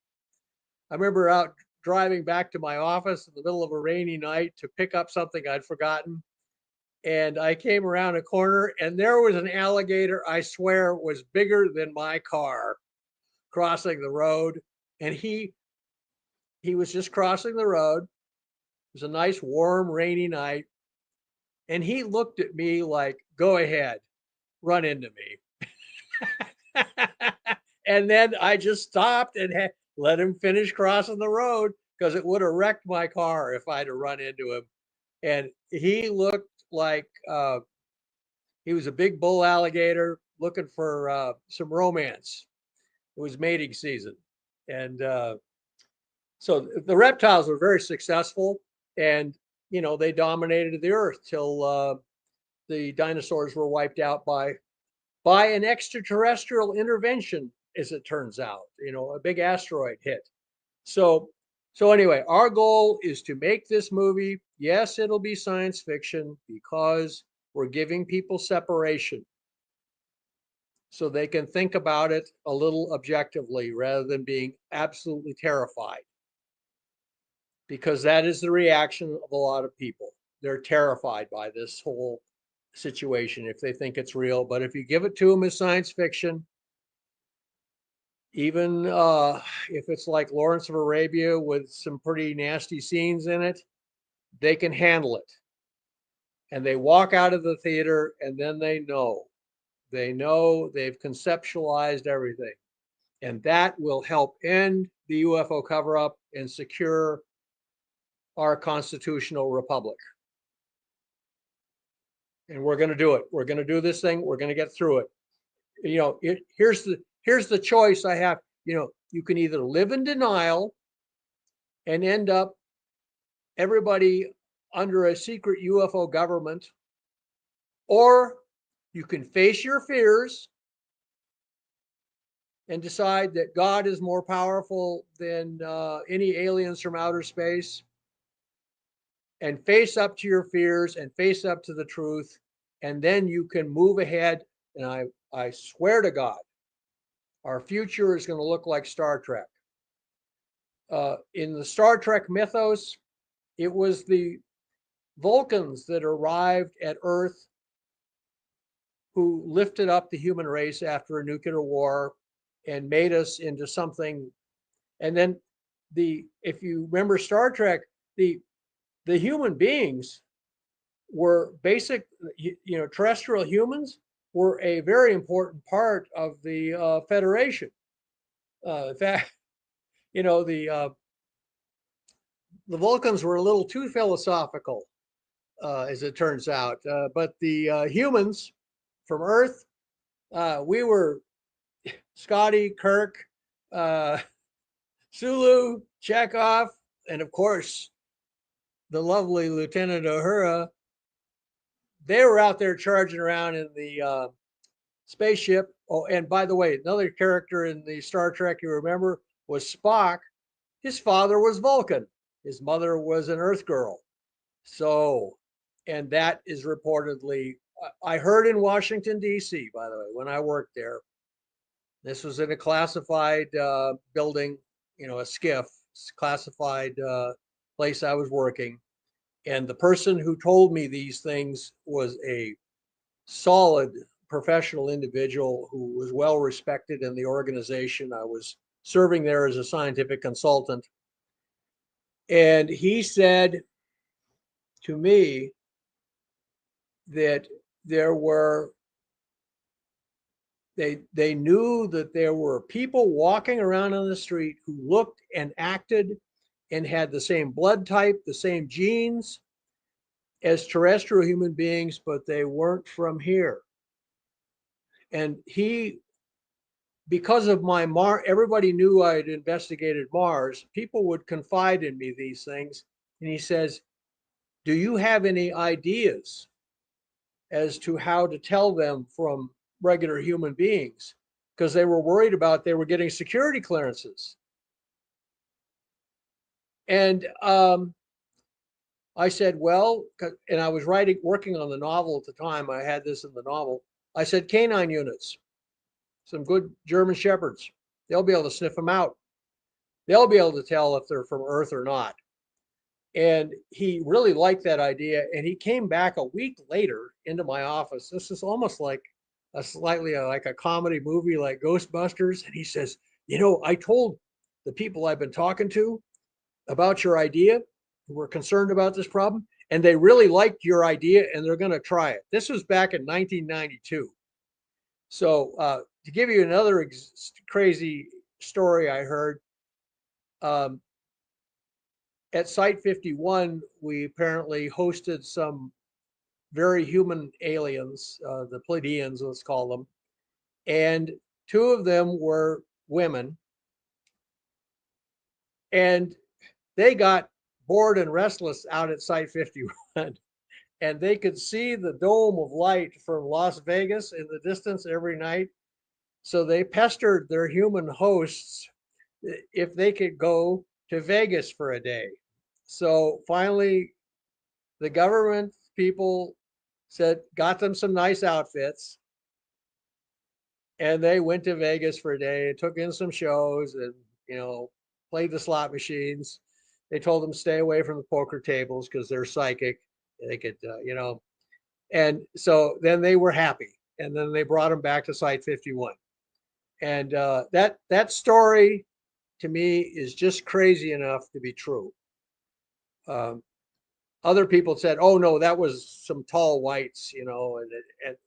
I remember out driving back to my office in the middle of a rainy night to pick up something I'd forgotten. And I came around a corner and there was an alligator, I swear, was bigger than my car, crossing the road. And he was just crossing the road. It was a nice, warm, rainy night. And he looked at me like, go ahead, run into me. And then I just stopped and let him finish crossing the road, because it would have wrecked my car if I'd have run into him. And he looked like he was a big bull alligator looking for some romance. It was mating season. And so the reptiles were very successful, and they dominated the earth till the dinosaurs were wiped out by an extraterrestrial intervention, as it turns out. A big asteroid hit. So anyway, our goal is to make this movie. Yes, it'll be science fiction, because we're giving people separation so they can think about it a little objectively rather than being absolutely terrified. Because that is the reaction of a lot of people. They're terrified by this whole situation if they think it's real. But if you give it to them as science fiction, even if it's like Lawrence of Arabia with some pretty nasty scenes in it, they can handle it. And they walk out of the theater and then they know they've conceptualized everything. And that will help end the UFO cover-up and secure our constitutional republic. And we're going to do it. We're going to do this thing. We're going to get through it. Here's the choice I have. You can either live in denial and end up everybody under a secret UFO government, or you can face your fears and decide that God is more powerful than any aliens from outer space, and face up to your fears and face up to the truth. And then you can move ahead. And I swear to God, our future is going to look like Star Trek. In the Star Trek mythos, it was the Vulcans that arrived at Earth who lifted up the human race after a nuclear war and made us into something. And then if you remember Star Trek, the human beings were basic, terrestrial humans were a very important part of the Federation. In fact, the Vulcans were a little too philosophical, as it turns out. But the humans from Earth, we were Scotty, Kirk, Sulu, Chekhov, and of course, the lovely Lieutenant Uhura, they were out there charging around in the spaceship. Oh, and by the way, another character in the Star Trek you remember was Spock. His father was Vulcan. His mother was an Earth girl. So, and that is reportedly, I heard in Washington, D.C., by the way, when I worked there, this was in a classified building, a SCIF, classified place I was working. And the person who told me these things was a solid professional individual who was well respected in the organization. I was serving there as a scientific consultant. And he said to me that they knew that there were people walking around on the street who looked and acted and had the same blood type, the same genes as terrestrial human beings, but they weren't from here. And because of my everybody knew I had investigated Mars, people would confide in me these things. And he says, do you have any ideas as to how to tell them from regular human beings? Because they were worried about they were getting security clearances. And I said, well, and I was working on the novel at the time. I had this in the novel. I said, canine units, some good German shepherds. They'll be able to sniff them out. They'll be able to tell if they're from Earth or not. And he really liked that idea. And he came back a week later into my office. This is almost like like a comedy movie like Ghostbusters. And he says, I told the people I've been talking to about your idea who were concerned about this problem, and they really liked your idea and they're going to try it. This was back in 1992. So to give you another crazy story I heard, at Site 51, we apparently hosted some very human aliens, the Pleiadians, let's call them. And two of them were women. And they got bored and restless out at Site 51. And they could see the dome of light from Las Vegas in the distance every night. So they pestered their human hosts if they could go to Vegas for a day. So finally, the government people got them some nice outfits. And they went to Vegas for a day and took in some shows and, played the slot machines. They told them stay away from the poker tables because they're psychic. They could, and so then they were happy. And then they brought them back to Site 51. And that story to me is just crazy enough to be true. Other people said, "Oh no, that was some tall whites, and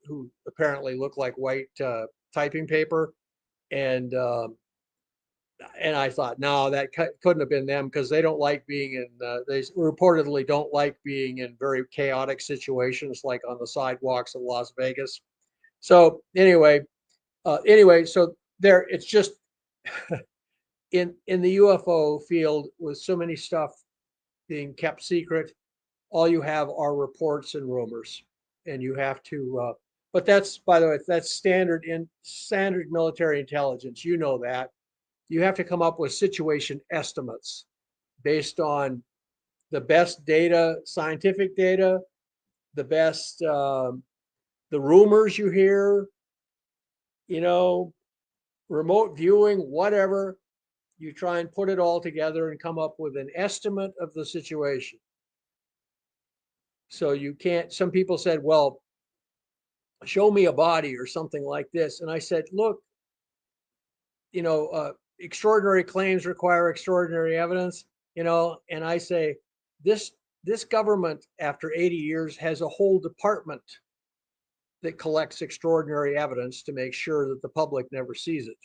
who apparently look like white typing paper," and I thought, no, that couldn't have been them because they don't like being in. They reportedly don't like being in very chaotic situations, like on the sidewalks of Las Vegas. So anyway, so there, it's just in the UFO field with so many stuff being kept secret. All you have are reports and rumors, and you have to. But that's, by the way, that's standard military intelligence. You know that. You have to come up with situation estimates based on the best data, scientific data, the best, the rumors you hear, remote viewing, whatever. You try and put it all together and come up with an estimate of the situation. So you can't, some people said, well, show me a body or something like this. And I said, look, extraordinary claims require extraordinary evidence, and I say, this government after 80 years has a whole department that collects extraordinary evidence to make sure that the public never sees it.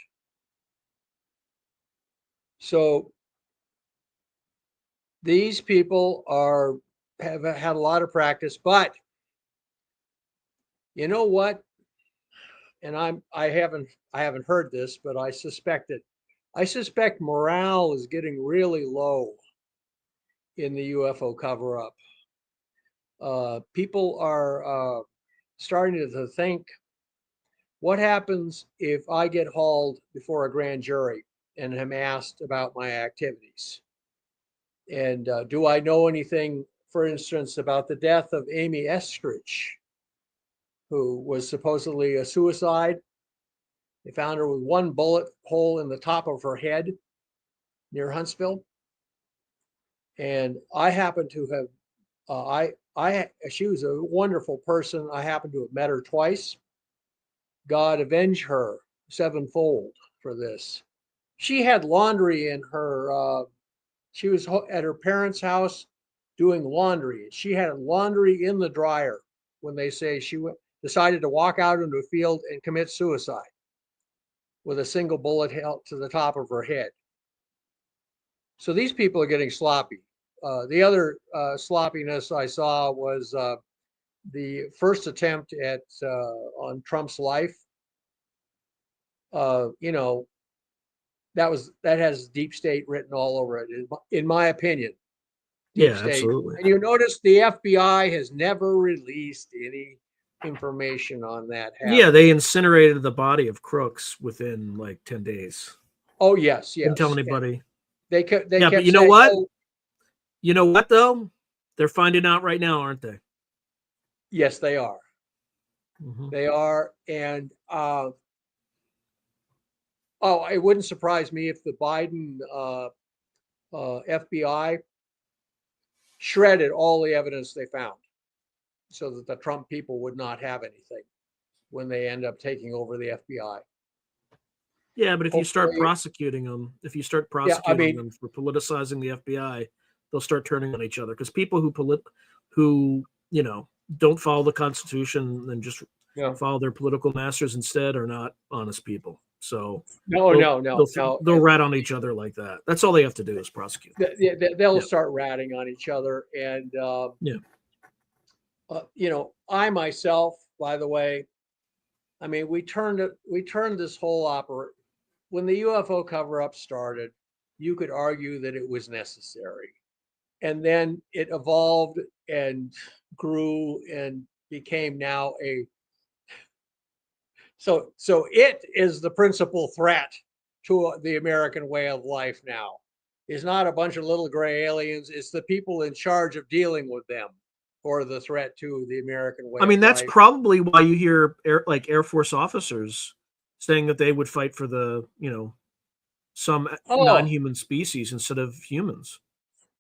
So these people have had a lot of practice, but you know what? And I haven't heard this, but I suspect it. I suspect morale is getting really low in the UFO cover-up. People are starting to think, what happens if I get hauled before a grand jury and am asked about my activities? And do I know anything, for instance, about the death of Amy Estridge, who was supposedly a suicide? They found her with one bullet hole in the top of her head near Huntsville. And I happen to have, she was a wonderful person. I happened to have met her twice. God avenge her sevenfold for this. She had laundry in her, she was at her parents' house doing laundry. She had laundry in the dryer when they say she decided to walk out into a field and commit suicide with a single bullet held to the top of her head. So these people are getting sloppy. The other sloppiness I saw was the first attempt at on Trump's life. You know, that has deep state written all over it, in my opinion. Deep state. Absolutely. And you notice the FBI has never released any information on that. Yeah, they incinerated the body of Crooks within like 10 days. Oh yes, yes. Didn't tell anybody. They kept but you know saying, what? Oh, you know what though? They're finding out right now, aren't they? yes, they are. Mm-hmm. They are, and it wouldn't surprise me if the Biden FBI shredded all the evidence they found so that the Trump people would not have anything when they end up taking over the FBI. Yeah, but if you start Hopefully- prosecuting them, them for politicizing the FBI, they'll start turning on each other, because people who don't follow the Constitution and just follow their political masters instead are not honest people. So they'll rat on each other like that. That's all they have to do is prosecute. They'll start ratting on each other, and I myself, by the way, I mean, we turned this whole operation. When the UFO cover-up started, you could argue that it was necessary, and then it evolved and grew and became now so it is the principal threat to the American way of life now. Is not a bunch of little gray aliens. It's the people in charge of dealing with them who are the threat to the American way. I mean, of that's life. probably why you hear Air Force officers saying that they would fight for some non-human species instead of humans,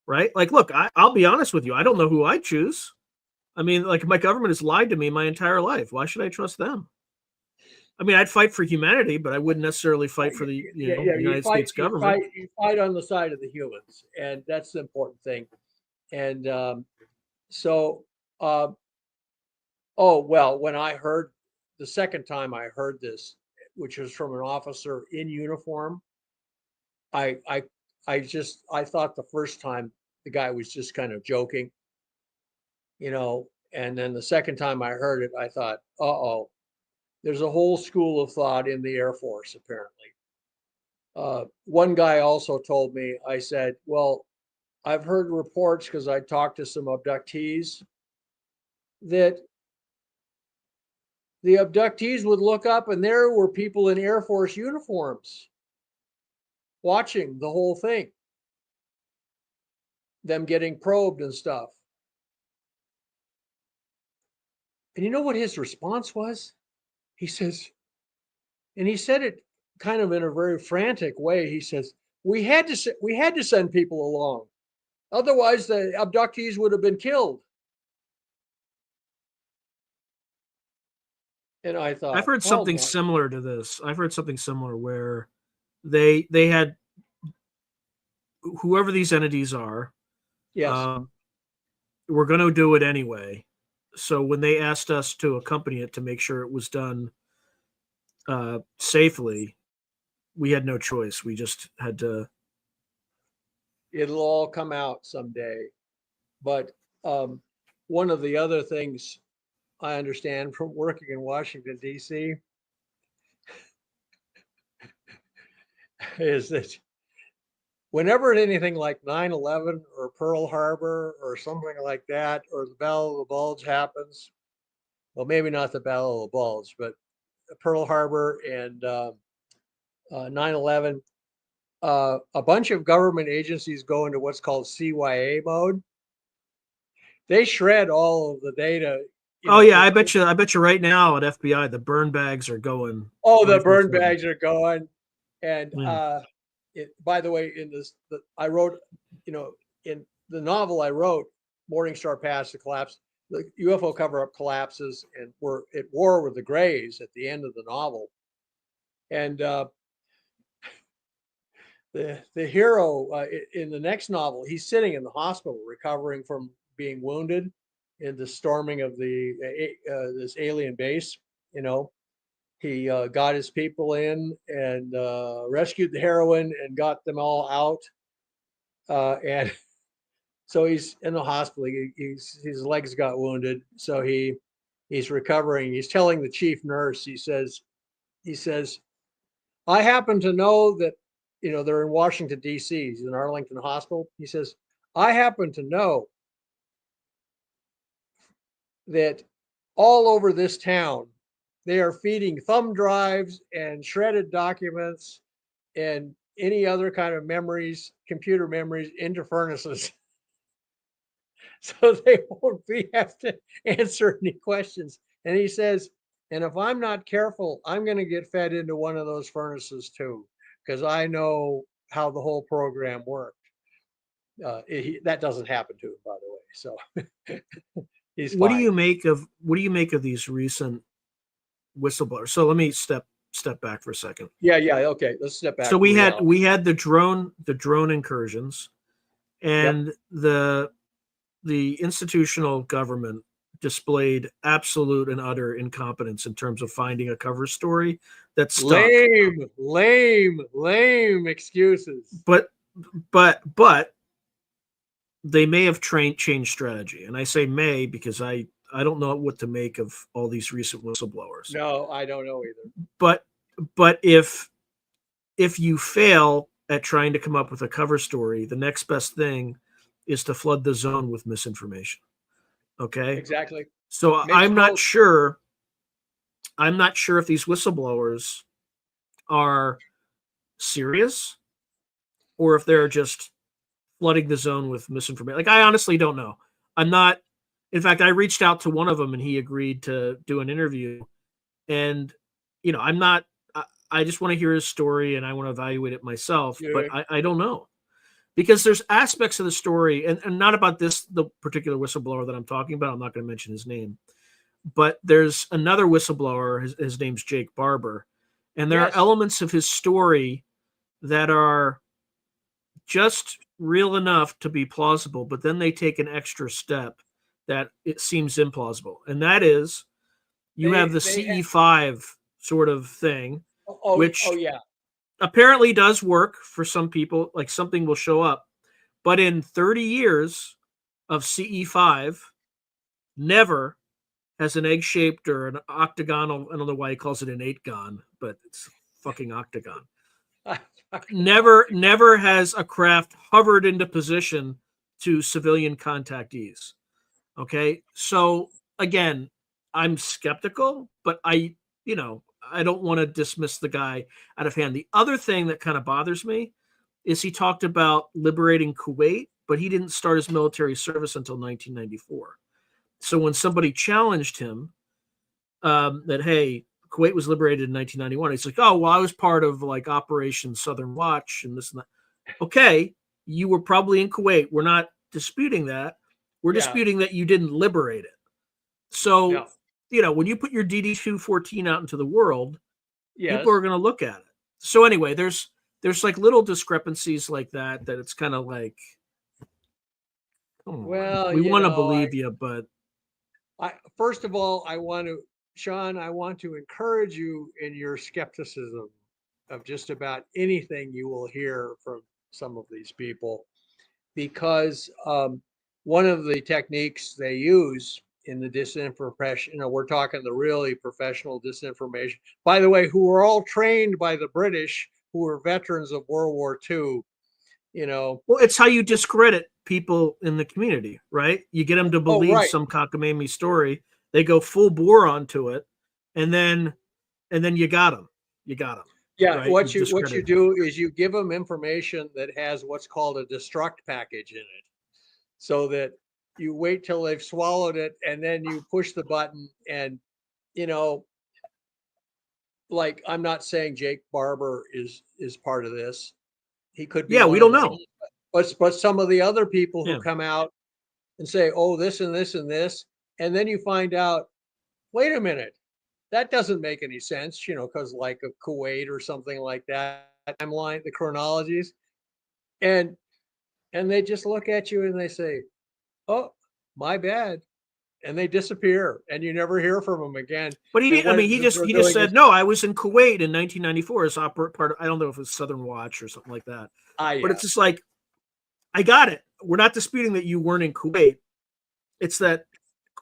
right? Like, look, I'll be honest with you. I don't know who I choose. I mean, like, my government has lied to me my entire life. Why should I trust them? I mean, I'd fight for humanity, but I wouldn't necessarily fight for the United States government. You fight on the side of the humans, and that's the important thing. And when I heard the second time I heard this, which was from an officer in uniform, I thought the first time the guy was just kind of joking, and then the second time I heard it, I thought, there's a whole school of thought in the Air Force, apparently. One guy also told me, I said, well, I've heard reports, because I talked to some abductees, that the abductees would look up and there were people in Air Force uniforms watching the whole thing, them getting probed and stuff. And you know what his response was? He says, and he said it kind of in a very frantic way. He says, we had to send people along. Otherwise, the abductees would have been killed. And I thought, I've heard something similar to this. I've heard something similar where they had whoever these entities are. Yes. We're going to do it anyway. So when they asked us to accompany it to make sure it was done safely, we had no choice. We just had to. It'll all come out someday. But one of the other things I understand from working in Washington, D.C. is that whenever anything like 9/11 or Pearl Harbor or something like that, or the Battle of the Bulge happens, well, maybe not the Battle of the Bulge, but Pearl Harbor and 9/11, a bunch of government agencies go into what's called CYA mode. They shred all of the data. Oh yeah, I bet you right now at FBI the burn bags are going. Oh, the burn bags are going. And Yeah. by the way, in this, I wrote, in the novel I wrote, Morning Star Pass, the collapse, the UFO cover-up collapses, and we're at war with the Greys at the end of the novel. And the hero in the next novel, he's sitting in the hospital recovering from being wounded in the storming of this alien base. He got his people in and rescued the heroine and got them all out. And so he's in the hospital. His legs got wounded, so he's recovering. He's telling the chief nurse. He says, I happen to know that they're in Washington D.C. He's in Arlington Hospital. He says, I happen to know that all over this town they are feeding thumb drives and shredded documents and any other kind of memories, computer memories, into furnaces. So they won't have to answer any questions. And he says, and if I'm not careful, I'm going to get fed into one of those furnaces too, because I know how the whole program worked. That doesn't happen to him, by the way. So he's What fine. do you make of these recent whistleblowers? So let me step back for a second. Yeah. Okay. Let's step back. So we had the drone incursions, and the institutional government displayed absolute and utter incompetence in terms of finding a cover story that stuck. Lame excuses. But they may have changed strategy, and I say may because I don't know what to make of all these recent whistleblowers. No, I don't know either. But if you fail at trying to come up with a cover story, the next best thing is to flood the zone with misinformation. Okay? Exactly. So I'm not sure if these whistleblowers are serious or if they're just flooding the zone with misinformation. Like, I honestly don't know. In fact, I reached out to one of them and he agreed to do an interview. And, I just want to hear his story and I want to evaluate it myself, but I don't know. Because there's aspects of the story, and not about the particular whistleblower that I'm talking about. I'm not going to mention his name. But there's another whistleblower, his name's Jake Barber. And there are elements of his story that are just real enough to be plausible, but then they take an extra step that it seems implausible. And that is, you have the CE5 sort of thing, which apparently does work for some people, like something will show up. But in 30 years of CE5, never has an egg-shaped or an octagonal, I don't know why he calls it an 8-gon, but it's fucking octagon. Never has a craft hovered into position to civilian contactees. Okay, so again, I'm skeptical, but I don't want to dismiss the guy out of hand. The other thing that kind of bothers me is he talked about liberating Kuwait, but he didn't start his military service until 1994. So when somebody challenged him that, hey, Kuwait was liberated in 1991, he's like, oh, well, I was part of like Operation Southern Watch and this and that. Okay, you were probably in Kuwait. We're not disputing that. We're disputing that you didn't liberate it. So, when you put your DD-214 out into the world, people are going to look at it. So anyway, there's like little discrepancies like that it's kind of like, we want to believe you, but first of all, Sean, I want to encourage you in your skepticism of just about anything you will hear from some of these people, because one of the techniques they use in the disinformation, we're talking the really professional disinformation, by the way, who were all trained by the British, who were veterans of World War II Well, it's how you discredit people in the community, right? You get them to believe right. some cockamamie story. They go full bore onto it, and then you got them. You got them. Yeah, right? what you discredit do is you give them information that has what's called a destruct package in it, so that you wait till they've swallowed it and then you push the button. And like, I'm not saying Jake Barber is part of this. He could be Yeah, we one of don't them. know. But some of the other people who Yeah. come out and say, oh, this and this and this, and then you find out, wait a minute, that doesn't make any sense, because like of Kuwait or something like that, timeline, the chronologies, and they just look at you and they say, oh, my bad, and they disappear, and you never hear from them again. But And what he they're just doing said, is, no, I was in Kuwait in 1994 as part of, I don't know if it was Southern Watch or something like that. yeah. But it's just like, I got it. We're not disputing that you weren't in Kuwait. It's that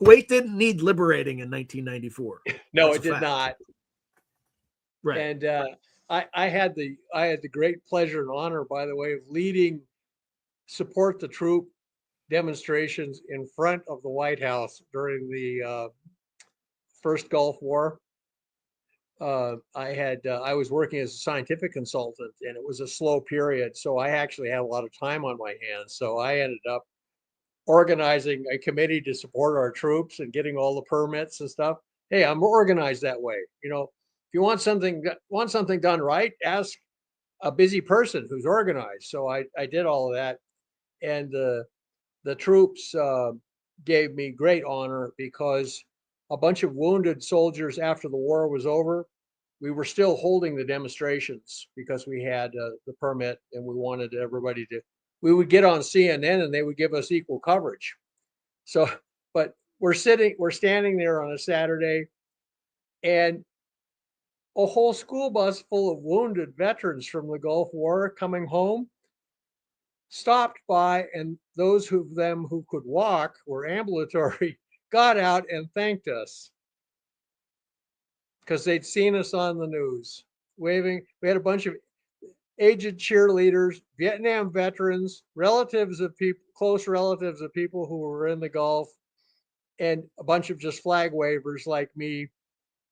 Kuwait didn't need liberating in 1994. No, That's it did not. Right. And I had the great pleasure and honor, by the way, of leading support the troop demonstrations in front of the White House during the first Gulf War. I was working as a scientific consultant, and it was a slow period, so I actually had a lot of time on my hands. So I ended up organizing a committee to support our troops and getting all the permits and stuff. Hey, I'm organized that way. If you want something done right, ask a busy person who's organized. So I did all of that, and the troops gave me great honor, because a bunch of wounded soldiers, after the war was over, we were still holding the demonstrations because we had the permit, and we wanted everybody to. We would get on CNN and they would give us equal coverage. So, but we're standing there on a Saturday, and a whole school bus full of wounded veterans from the Gulf War coming home stopped by, and those of them who could walk, were ambulatory, got out and thanked us because they'd seen us on the news waving. We had a bunch of aged cheerleaders, Vietnam veterans, close relatives of people who were in the Gulf, and a bunch of just flag wavers like me.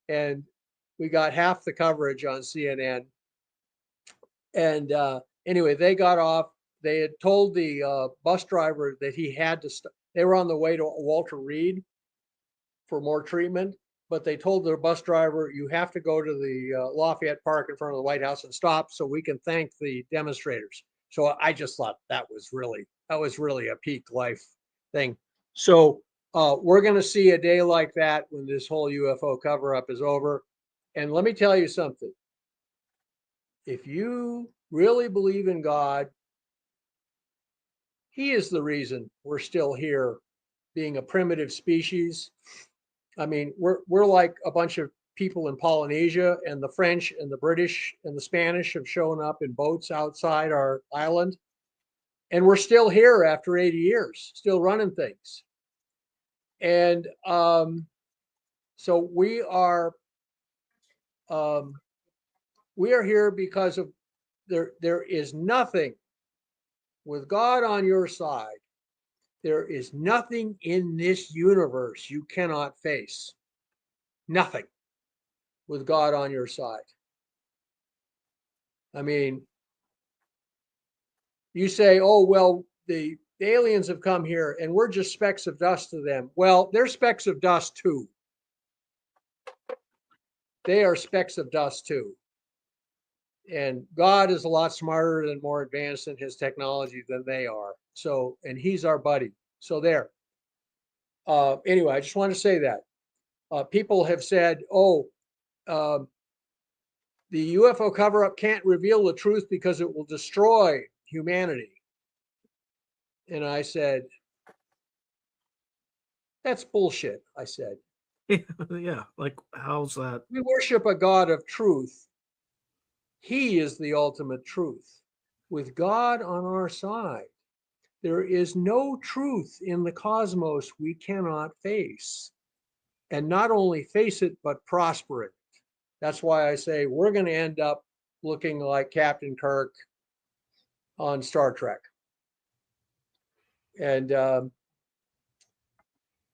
And we got half the coverage on CNN. And anyway, they got off. They had told the bus driver that he had to stop. They were on the way to Walter Reed for more treatment, but they told the bus driver, you have to go to the Lafayette Park in front of the White House and stop so we can thank the demonstrators. So I just thought that was really a peak life thing. So we're going to see a day like that when this whole UFO cover-up is over. And let me tell you something. If you really believe in God, He is the reason we're still here, being a primitive species. I mean, we're like a bunch of people in Polynesia, and the French and the British and the Spanish have shown up in boats outside our island. And we're still here after 80 years, still running things. And so we are here because of there is nothing, with God on your side, there is nothing in this universe you cannot face. Nothing with God on your side. I mean, you say, oh, well, the aliens have come here and we're just specks of dust to them. Well, they're specks of dust too. They are specks of dust too. And God is a lot smarter and more advanced in his technology than they are. So, and he's our buddy. So there. Anyway, I just want to say that. People have said, oh, the UFO cover-up can't reveal the truth because it will destroy humanity. And I said, that's bullshit, I said. Yeah, like, how's that? We worship a God of truth. He is the ultimate truth. With God on our side, there is no truth in the cosmos we cannot face. And not only face it, but prosper it. That's why I say we're going to end up looking like Captain Kirk on Star Trek. And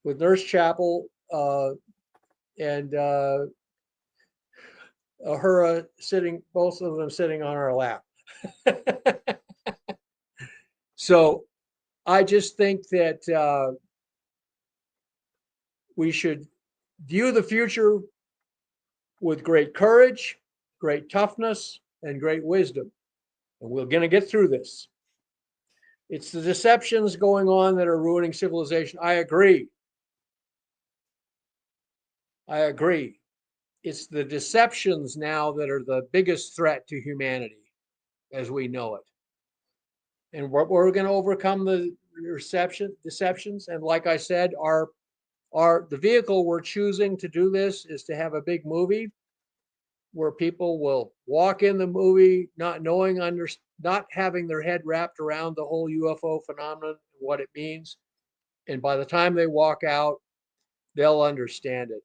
with Nurse Chapel and Uhura sitting, both of them sitting on our lap. So I just think that we should view the future with great courage, great toughness, and great wisdom. And we're going to get through this. It's the deceptions going on that are ruining civilization. I agree. It's the deceptions now that are the biggest threat to humanity as we know it. And we're going to overcome the deceptions. And like I said, the vehicle we're choosing to do this is to have a big movie where people will walk in the movie not having their head wrapped around the whole UFO phenomenon, what it means. And by the time they walk out, they'll understand it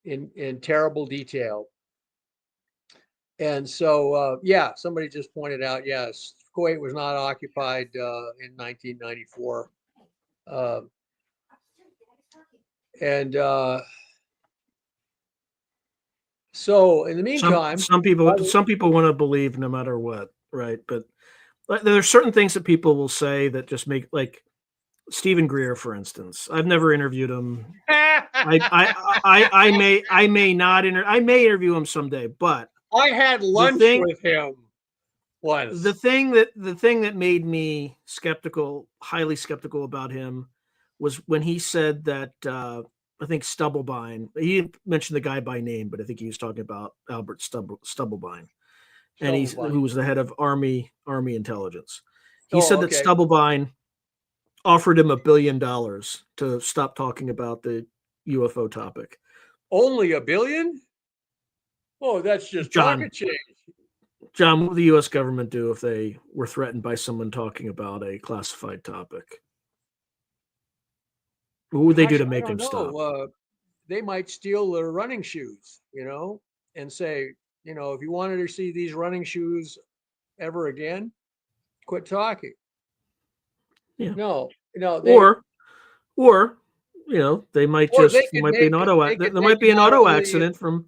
in terrible detail. And so, somebody just pointed out, yes, Kuwait was not occupied in 1994. So in the meantime, some people want to believe no matter what, right? But there are certain things that people will say that just make, like Stephen Greer, for instance. I've never interviewed him. I may interview him someday, but I had lunch with him once. The thing that made me highly skeptical about him, was when he said that I think Stubblebine. He didn't mention the guy by name, but I think he was talking about Albert Stubblebine, and who was the head of Army intelligence. He said that Stubblebine offered him $1 billion to stop talking about the UFO topic. Only $1 billion? Oh, that's just pocket change. John, what would the U.S. government do if they were threatened by someone talking about a classified topic? What would they do to make them stop? They might steal their running shoes, and say, if you wanted to see these running shoes ever again, quit talking. Yeah. No. Or they might be an auto accident from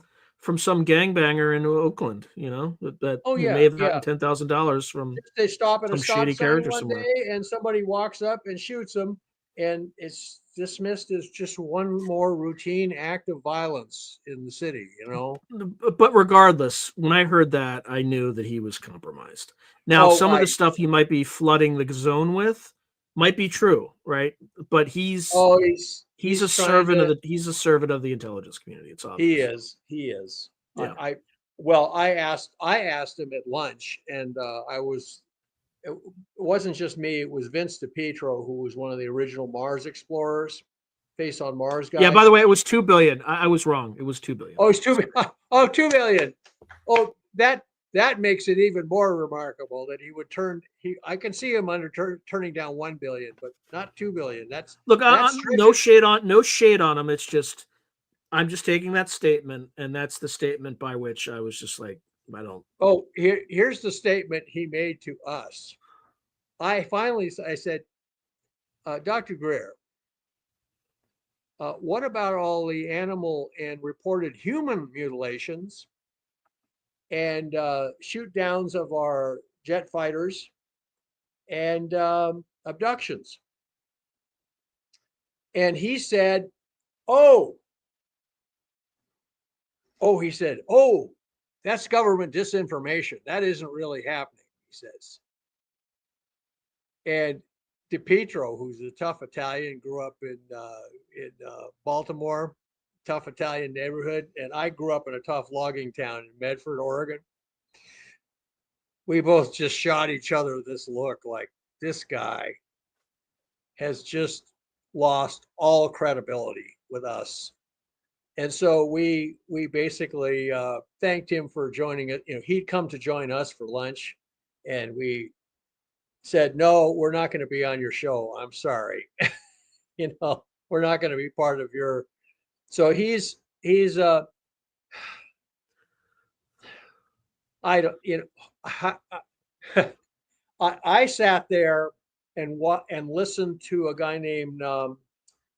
some gangbanger in Oakland, that may have gotten $10,000 from they stop at a stop shady sign character one somewhere. day and somebody walks up and shoots them, and it's dismissed as just one more routine act of violence in the city, But regardless, when I heard that, I knew that he was compromised. Now, some of the stuff he might be flooding the zone with might be true, right? But he's a servant of the intelligence community. It's obvious. He is. Yeah. I asked him at lunch, and it wasn't just me. It was Vince DiPietro, who was one of the original Mars explorers, Face on Mars guys. Yeah. By the way, it was $2 billion. I was wrong. It was $2 billion. Oh, it's $2 billion. Oh, $2 billion. Oh, that makes it even more remarkable that he would I can see him turning down $1 billion, but not $2 billion. No shade on him. It's just, I'm just taking that statement, and that's the statement by which I was just like, I don't. Oh, here's the statement he made to us. I said, Dr. Greer, what about all the animal and reported human mutilations and shoot downs of our jet fighters and abductions? And he said, he said, that's government disinformation. That isn't really happening, he says. And DiPietro, who's a tough Italian, grew up in Baltimore, tough Italian neighborhood, and I grew up in a tough logging town in Medford, Oregon. We both just shot each other this look like, this guy has just lost all credibility with us. And so we basically thanked him for joining it. He'd come to join us for lunch, and we said, no, we're not going to be on your show. I'm sorry. We're not going to be part of your. So he's I sat there and listened to a guy named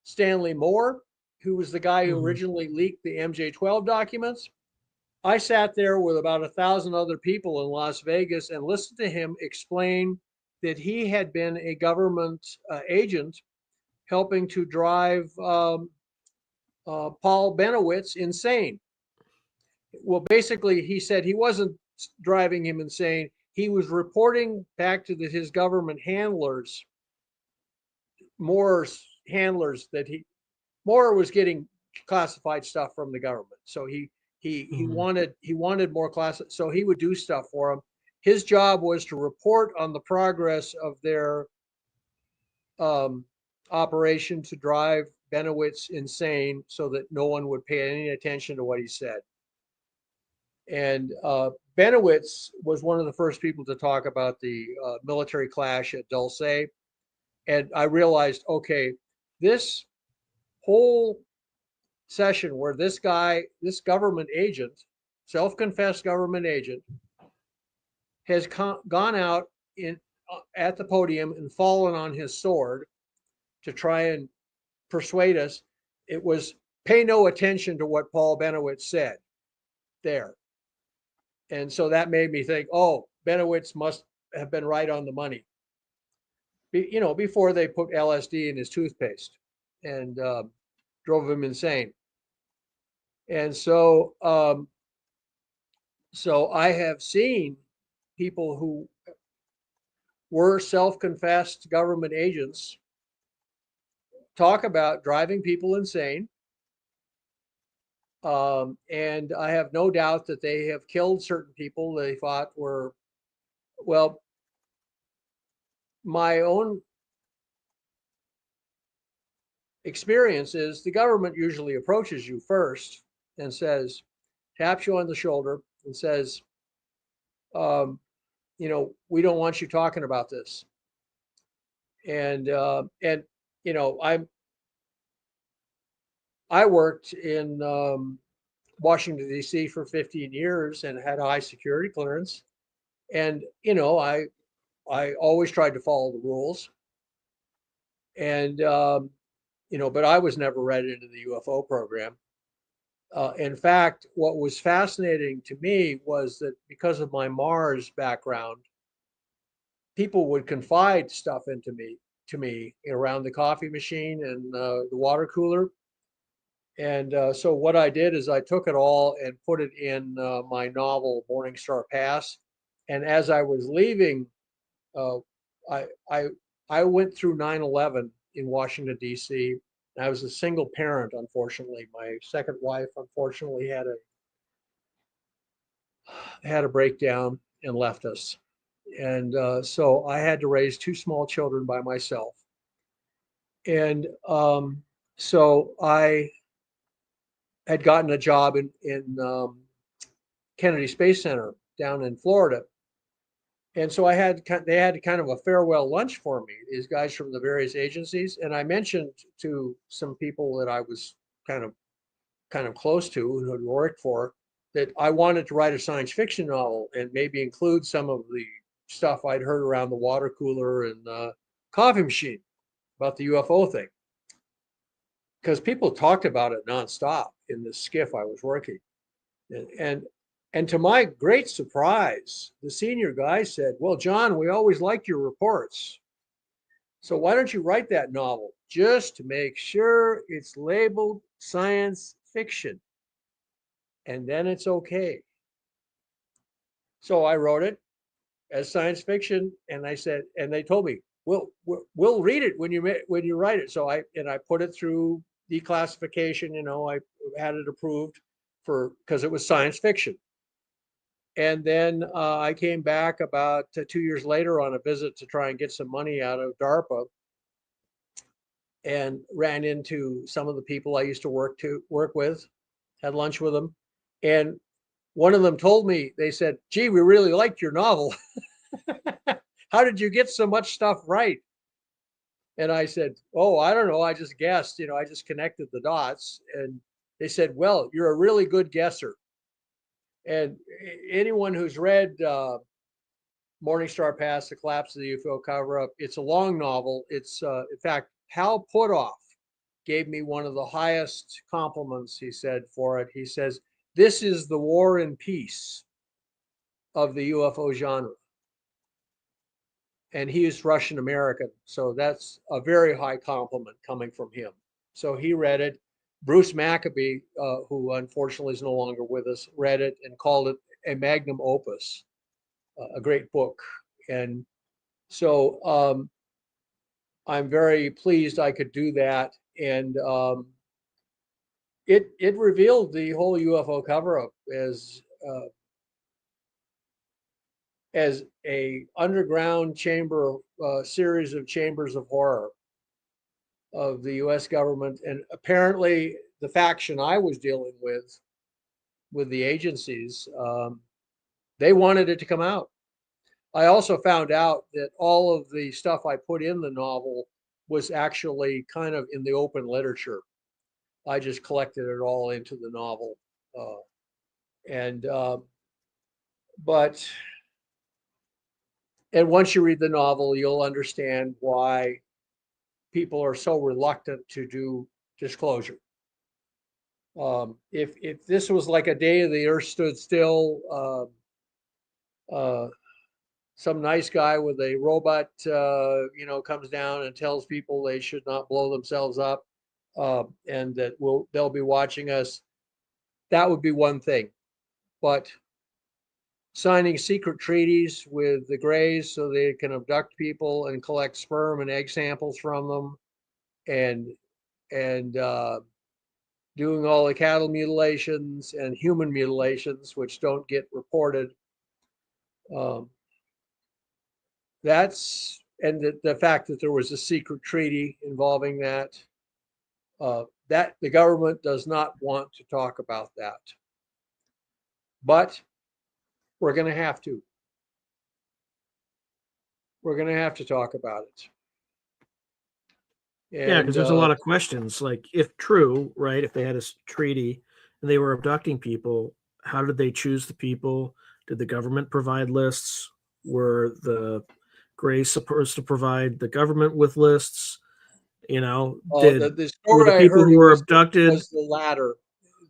Stanley Moore, who was the guy who originally leaked the MJ-12 documents. I sat there with about 1,000 other people in Las Vegas and listened to him explain that he had been a government agent helping to drive Paul Benowitz insane. Well, basically, he said he wasn't driving him insane. He was reporting back to his government handlers, Moore's handlers, that Moore was getting classified stuff from the government. So he wanted more class. So he would do stuff for him. His job was to report on the progress of their operation to drive Benowitz insane, so that no one would pay any attention to what he said. And Benowitz was one of the first people to talk about the military clash at Dulce. And I realized, okay, this whole session where this guy, this government agent, self-confessed government agent, has gone out at the podium and fallen on his sword to try and persuade us, it was pay no attention to what Paul Benowitz said there. And so that made me think, oh, Benowitz must have been right on the money. Before they put LSD in his toothpaste and drove him insane. And so, so I have seen people who were self-confessed government agents talk about driving people insane. And I have no doubt that they have killed certain people they thought were, well, my own experience is the government usually approaches you first and says, taps you on the shoulder and says, we don't want you talking about this. And I worked in Washington, D.C. for 15 years and had high security clearance. And, I always tried to follow the rules. And, but I was never read into the UFO program. In fact, what was fascinating to me was that because of my Mars background, people would confide stuff to me around the coffee machine and the water cooler. And so what I did is I took it all and put it in my novel, Morning Star Pass. And as I was leaving, I went through 9/11 in Washington, D.C. I was a single parent, unfortunately. My second wife, unfortunately, had a breakdown and left us. And so I had to raise two small children by myself. And so I had gotten a job in Kennedy Space Center down in Florida. And so they had kind of a farewell lunch for me, these guys from the various agencies. And I mentioned to some people that I was kind of close to, who had worked for, that I wanted to write a science fiction novel and maybe include some of the stuff I'd heard around the water cooler and the coffee machine about the UFO thing. Because people talked about it nonstop in the skiff I was working. And to my great surprise, the senior guy said, well, John, we always liked your reports. So why don't you write that novel just to make sure it's labeled science fiction? And then it's okay. So I wrote it as science fiction. And I said, and they told me, we'll read it when you write it. So I put it through declassification. I had it approved because it was science fiction. And then I came back about 2 years later on a visit to try and get some money out of DARPA, and ran into some of the people I used to work with, had lunch with them. And one of them told me, they said, gee, we really liked your novel. How did you get so much stuff right? And I said, oh, I don't know. I just guessed, I just connected the dots. And they said, well, you're a really good guesser. And anyone who's read Morningstar Pass, The Collapse of the UFO Cover-Up. It's a long novel. It's, in fact, Hal Puthoff gave me one of the highest compliments, he said, for it. He says, this is the War and Peace of the UFO genre. And he is Russian American, so that's a very high compliment coming from him. So he read it. Bruce Maccabee, who unfortunately is no longer with us, read it and called it a magnum opus, a great book. And so I'm very pleased I could do that. And it revealed the whole UFO cover-up as a underground chamber, series of chambers of horror of the U.S. government. And apparently the faction I was dealing with the agencies, they wanted it to come out. I also found out that all of the stuff I put in the novel was actually kind of in the open literature. I just collected it all into the novel. And once you read the novel, you'll understand why people are so reluctant to do disclosure. If this was like a day the earth stood still, some nice guy with a robot, comes down and tells people they should not blow themselves up, and that they'll be watching us, that would be one thing. But signing secret treaties with the Greys so they can abduct people and collect sperm and egg samples from them, and doing all the cattle mutilations and human mutilations, which don't get reported. And the fact that there was a secret treaty involving that the government does not want to talk about that. But we're going to have to. We're going to have to talk about it. Yeah, because there's a lot of questions. Like, if true, right, if they had a treaty and they were abducting people, how did they choose the people? Did the government provide lists? Were the Greys supposed to provide the government with lists? You know, the story were the people who were abducted? Was the latter,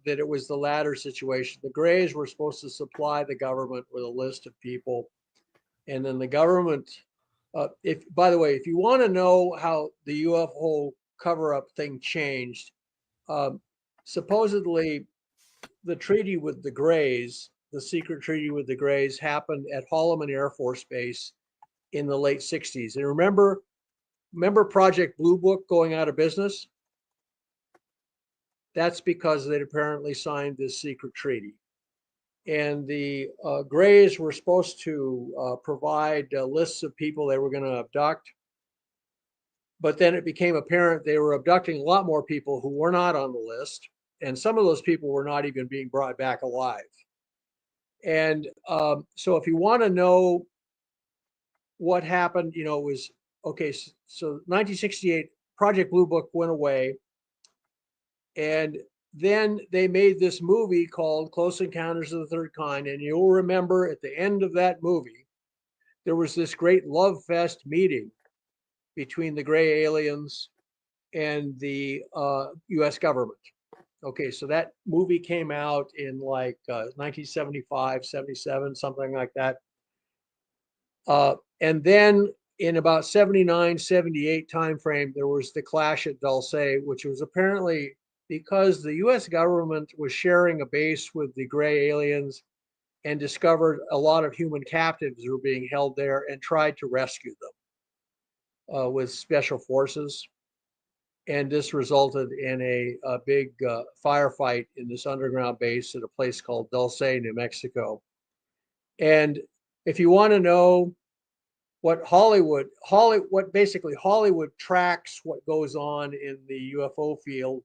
that it was the latter situation. The Greys were supposed to supply the government with a list of people, and then the government. By the way, if you want to know how the UFO cover-up thing changed, supposedly the treaty with the Greys, the secret treaty with the Greys, happened at Holloman Air Force Base in the late 60s. And remember Project Blue Book going out of business? That's because they'd apparently signed this secret treaty. And the Greys were supposed to provide lists of people they were going to abduct. But then it became apparent they were abducting a lot more people who were not on the list. And some of those people were not even being brought back alive. And so if you want to know what happened, it was, okay, so 1968, Project Blue Book went away. And then they made this movie called Close Encounters of the Third Kind. And you'll remember at the end of that movie, there was this great love fest meeting between the gray aliens and the US government. Okay, so that movie came out in like 1975, 77, something like that. And then in about 79, 78 timeframe, there was the clash at Dulce, which was apparently because the US government was sharing a base with the gray aliens and discovered a lot of human captives who were being held there and tried to rescue them with special forces. And this resulted in a big firefight in this underground base at a place called Dulce, New Mexico. And if you want to know what basically Hollywood tracks what goes on in the UFO field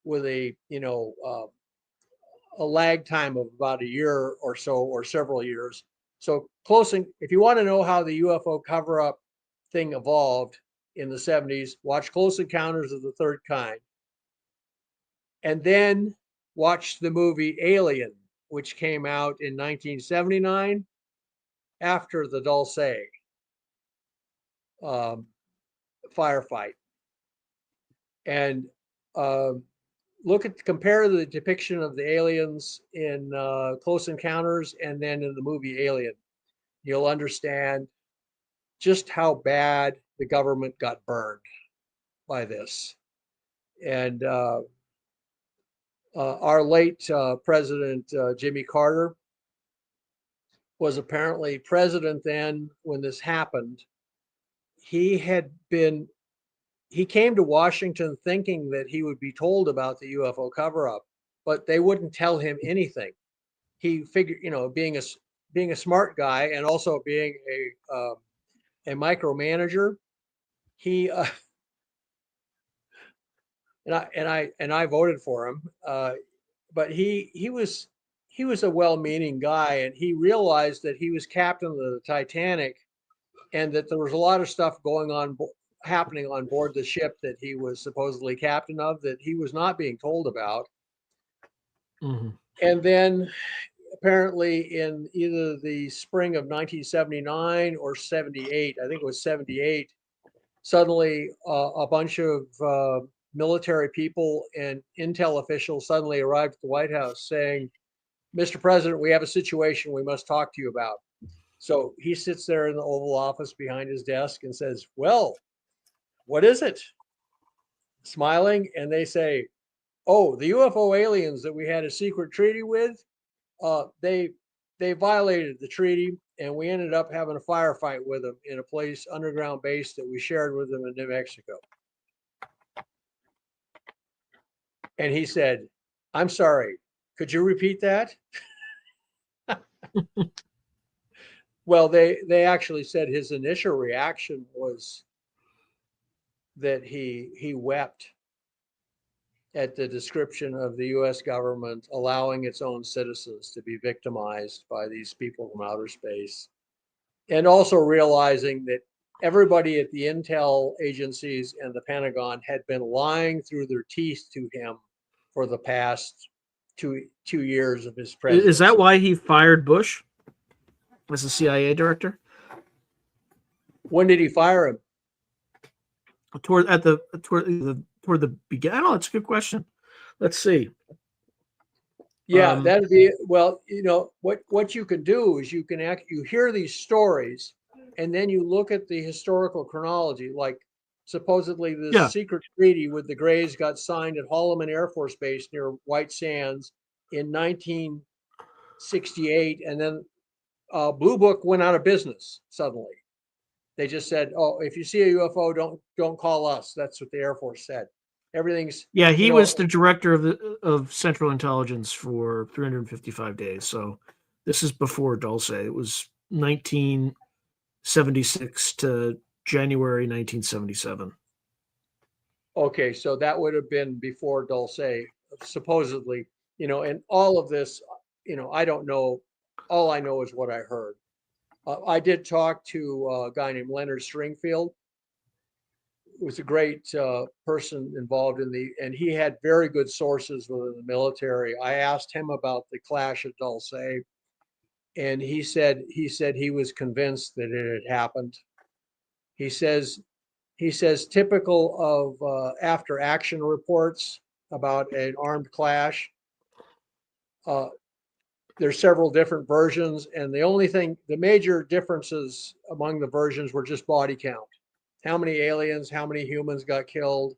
with a lag time of about a year or so, or several years. So if you want to know how the UFO cover-up thing evolved in the 70s, watch Close Encounters of the Third Kind. And then watch the movie Alien, which came out in 1979. after the Dulce firefight. And compare the depiction of the aliens in Close Encounters and then in the movie Alien. You'll understand just how bad the government got burned by this. And our late President Jimmy Carter was apparently president then when this happened. He came to Washington thinking that he would be told about the UFO cover-up, but they wouldn't tell him anything. He figured, being a smart guy and also being a micromanager, he and I voted for him. But he was a well-meaning guy, and he realized that he was captain of the Titanic, and that there was a lot of stuff happening on board the ship that he was supposedly captain of that he was not being told about. Mm-hmm. And then apparently in either the spring of 1979 or 78, I think it was 78, suddenly a bunch of military people and intel officials suddenly arrived at the White House saying, "Mr. President, we have a situation we must talk to you about." So he sits there in the Oval Office behind his desk and says, "Well, what is it?" Smiling, and they say, "Oh, the UFO aliens that we had a secret treaty with, they violated the treaty, and we ended up having a firefight with them in a underground base that we shared with them in New Mexico." And he said, "I'm sorry, could you repeat that?" Well, they actually said his initial reaction was that he wept at the description of the US government allowing its own citizens to be victimized by these people from outer space. And also realizing that everybody at the intel agencies and the Pentagon had been lying through their teeth to him for the past two years of his presidency. Is that why he fired Bush as the CIA director? When did he fire him? Toward the beginning. I don't know. It's a good question. Let's see. Yeah, that'd be, well, what you can do is you hear these stories, and then you look at the historical chronology. Like supposedly this secret treaty with the Greys got signed at Holloman Air Force Base near White Sands in 1968, and then Blue Book went out of business suddenly. They just said, "Oh, if you see a UFO, don't call us." That's what the Air Force said. Everything's he was the director of Central Intelligence for 355 days. So this is before Dulce. It was 1976 to January 1977. Okay, so that would have been before Dulce, supposedly. And all of this, I don't know. All I know is what I heard. I did talk to a guy named Leonard Stringfield, who was a great person involved and he had very good sources within the military. I asked him about the clash at Dulce, and he said he was convinced that it had happened. He says typical of after action reports about an armed clash. There's several different versions, and the major differences among the versions were just body count. How many aliens, how many humans got killed.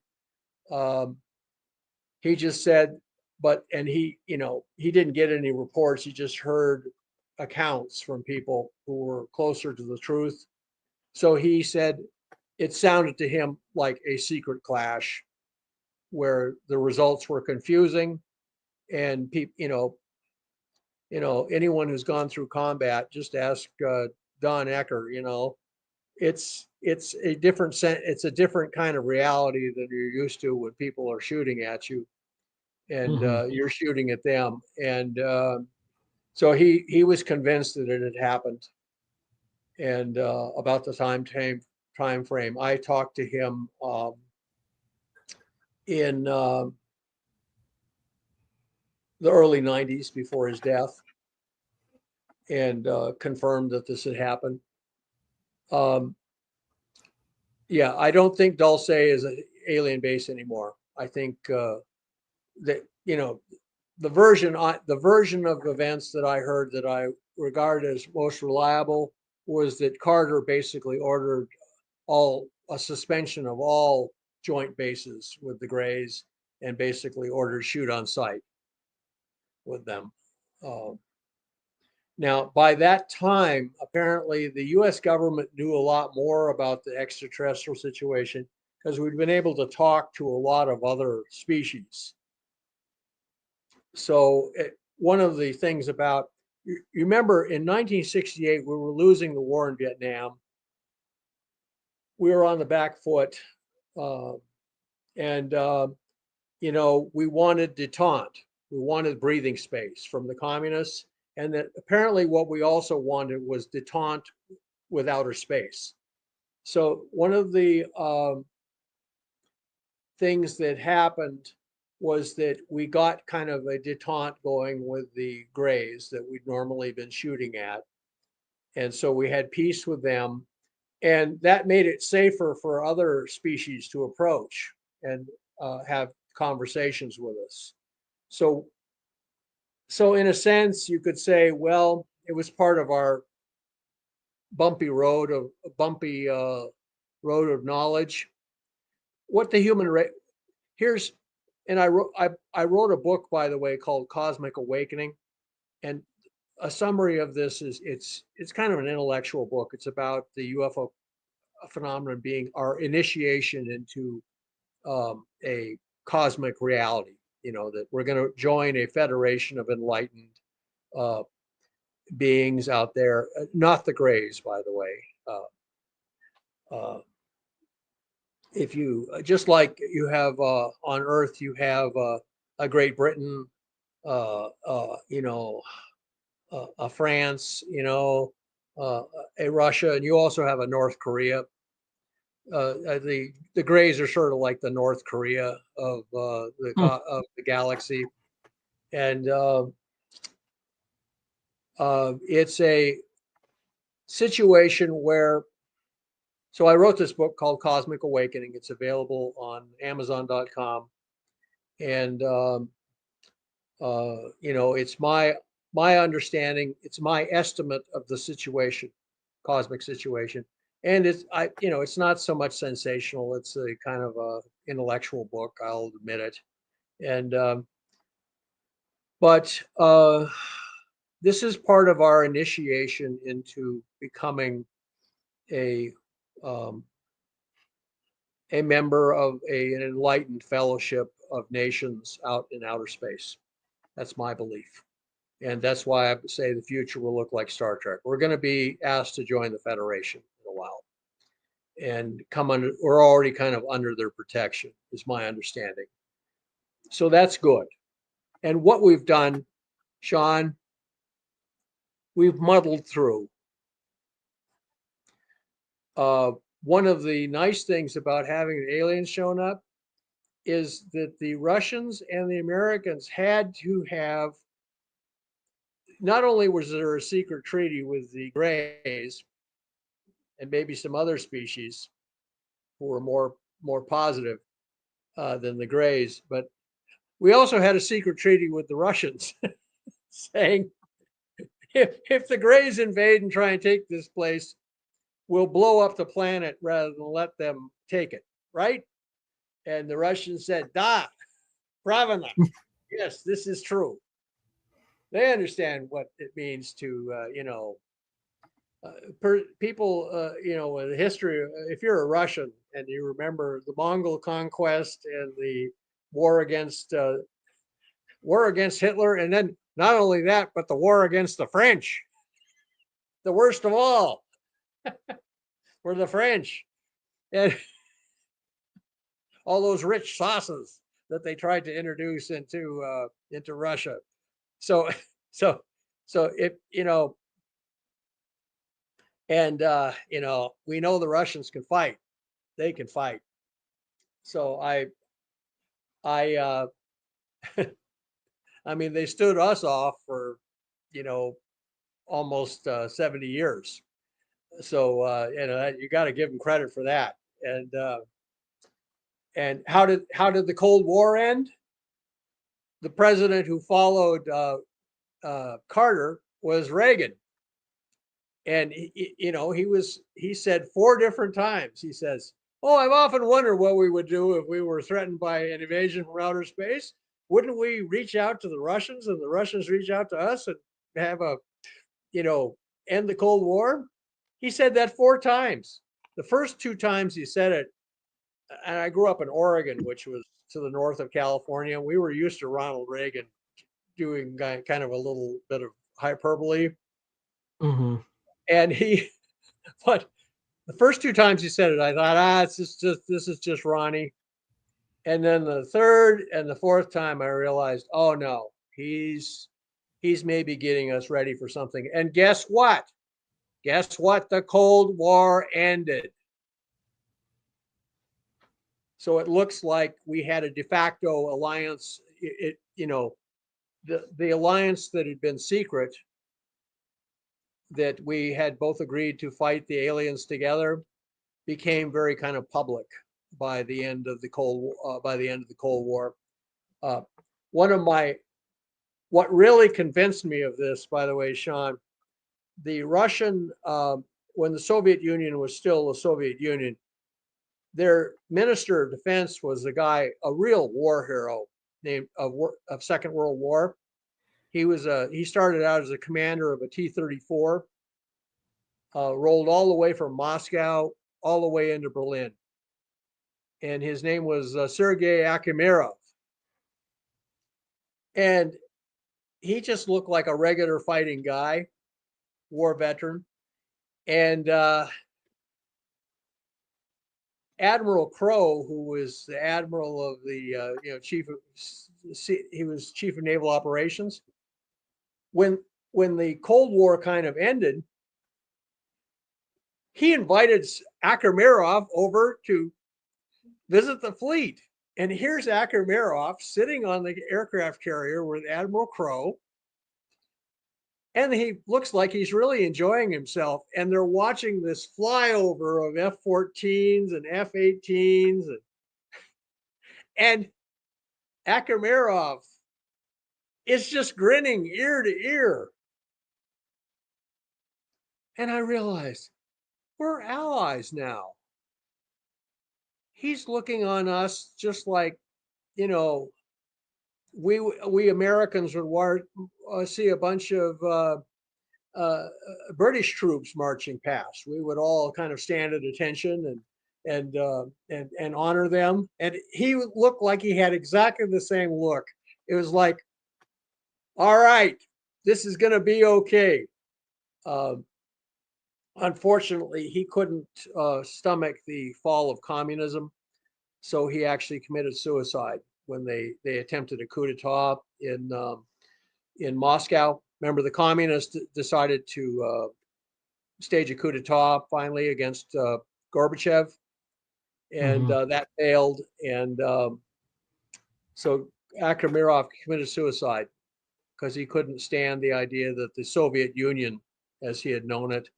He just said, he didn't get any reports. He just heard accounts from people who were closer to the truth. So he said it sounded to him like a secret clash where the results were confusing, and people, anyone who's gone through combat, just ask Don Ecker. It's a different it's a different kind of reality than you're used to when people are shooting at you, and you're shooting at them. And so he was convinced that it had happened, and about the time frame. I talked to him in the early 90s before his death. and confirmed that this had happened. Yeah, I don't think Dulce is an alien base anymore. I think that, you know, the version of events that I heard that I regard as most reliable was that Carter basically ordered a suspension of all joint bases with the Greys and basically ordered shoot on sight with them. Now, by that time, apparently the US government knew a lot more about the extraterrestrial situation because we'd been able to talk to a lot of other species. So one of the things about, you remember in 1968, we were losing the war in Vietnam. We were on the back foot, and you know, we wanted detente. We wanted breathing space from the communists. And that apparently what we also wanted was detente with outer space. So one of the things that happened was that we got kind of a detente going with the Greys that we'd normally been shooting at. And so we had peace with them. And that made it safer for other species to approach and have conversations with us. So in a sense, you could say, well, it was part of our bumpy road of knowledge. What the human race here's, and I wrote a book, by the way, called Cosmic Awakening, and a summary of this is it's kind of an intellectual book. It's about the UFO phenomenon being our initiation into a cosmic reality. You know, that we're going to join a federation of enlightened beings out there, not the Greys, by the way. If you, just like you have on Earth, you have a Great Britain, you know, a France, you know, a Russia, and you also have a North Korea. The Greys are sort of like the North Korea of the galaxy, and it's a situation where. So I wrote this book called Cosmic Awakening. It's available on Amazon.com, and you know, it's my understanding, it's my estimate of the situation, cosmic situation, and you know, it's not so much sensational. It's a kind of a intellectual book, I'll admit it, and but this is part of our initiation into becoming a member of an enlightened fellowship of nations out in outer space. That's my belief. And that's why I say the future will look like Star Trek. We're going to be asked to join the Federation in a while and come under, we're already kind of under their protection, is my understanding. So that's good. And what we've done, Sean, we've muddled through. One of the nice things about having the aliens shown up is that the Russians and the Americans had to have, not only was there a secret treaty with the Greys and maybe some other species who were more positive than the Greys, but we also had a secret treaty with the Russians saying, if the Greys invade and try and take this place, we'll blow up the planet rather than let them take it, right? And the Russians said, da, pravana. Yes, this is true. They understand what it means to, you know, people, you know, the history. If you're a Russian and you remember the Mongol conquest and the war against Hitler, and then not only that, but the war against the French, the worst of all, were the French, and all those rich sauces that they tried to introduce into Russia. So if you know, and you know, we know the Russians can fight; they can fight. So I I mean, they stood us off for, you know, almost 70 years. So you got to give them credit for that. And how did the Cold War end? The president who followed Carter was Reagan, and he said 4 different times. He says, "Oh, I've often wondered what we would do if we were threatened by an invasion from outer space. Wouldn't we reach out to the Russians and the Russians reach out to us and have end the Cold War?" He said that 4 times. The first 2 times he said it, and I grew up in Oregon, which was to the north of California. We were used to Ronald Reagan doing kind of a little bit of hyperbole. Mm-hmm. And but the first 2 times he said it, I thought, this is just Ronnie. And then the third and the fourth time I realized, oh no, he's maybe getting us ready for something. And guess what? The Cold War ended. So it looks like we had a de facto alliance. The alliance that had been secret, that we had both agreed to fight the aliens together, became very kind of public by the end of the Cold War. What really convinced me of this, by the way, Sean, the Russian, when the Soviet Union was still the Soviet Union, their minister of defense was a real war hero named of Second World War. He started out as a commander of a T-34, rolled all the way from Moscow all the way into Berlin. And his name was Sergei Akhimirov. And he just looked like a regular fighting guy, war veteran. And Admiral Crowe, who was the admiral of the he was chief of naval operations. When the Cold War kind of ended, he invited Akhimirov over to visit the fleet. And here's Akhimirov sitting on the aircraft carrier with Admiral Crowe. And he looks like he's really enjoying himself. And they're watching this flyover of F-14s and F-18s. And Akhimirov is just grinning ear to ear. And I realized, we're allies now. He's looking on us just like, we Americans would see a bunch of British troops marching past. We would all kind of stand at attention and honor them. And he looked like he had exactly the same look. It was like, all right, this is going to be okay. Unfortunately, he couldn't stomach the fall of communism, so he actually committed suicide when they attempted a coup d'etat in Moscow. Remember, the communists decided to stage a coup d'etat finally against Gorbachev, and that failed. And so Akhimirov committed suicide because he couldn't stand the idea that the Soviet Union, as he had known it,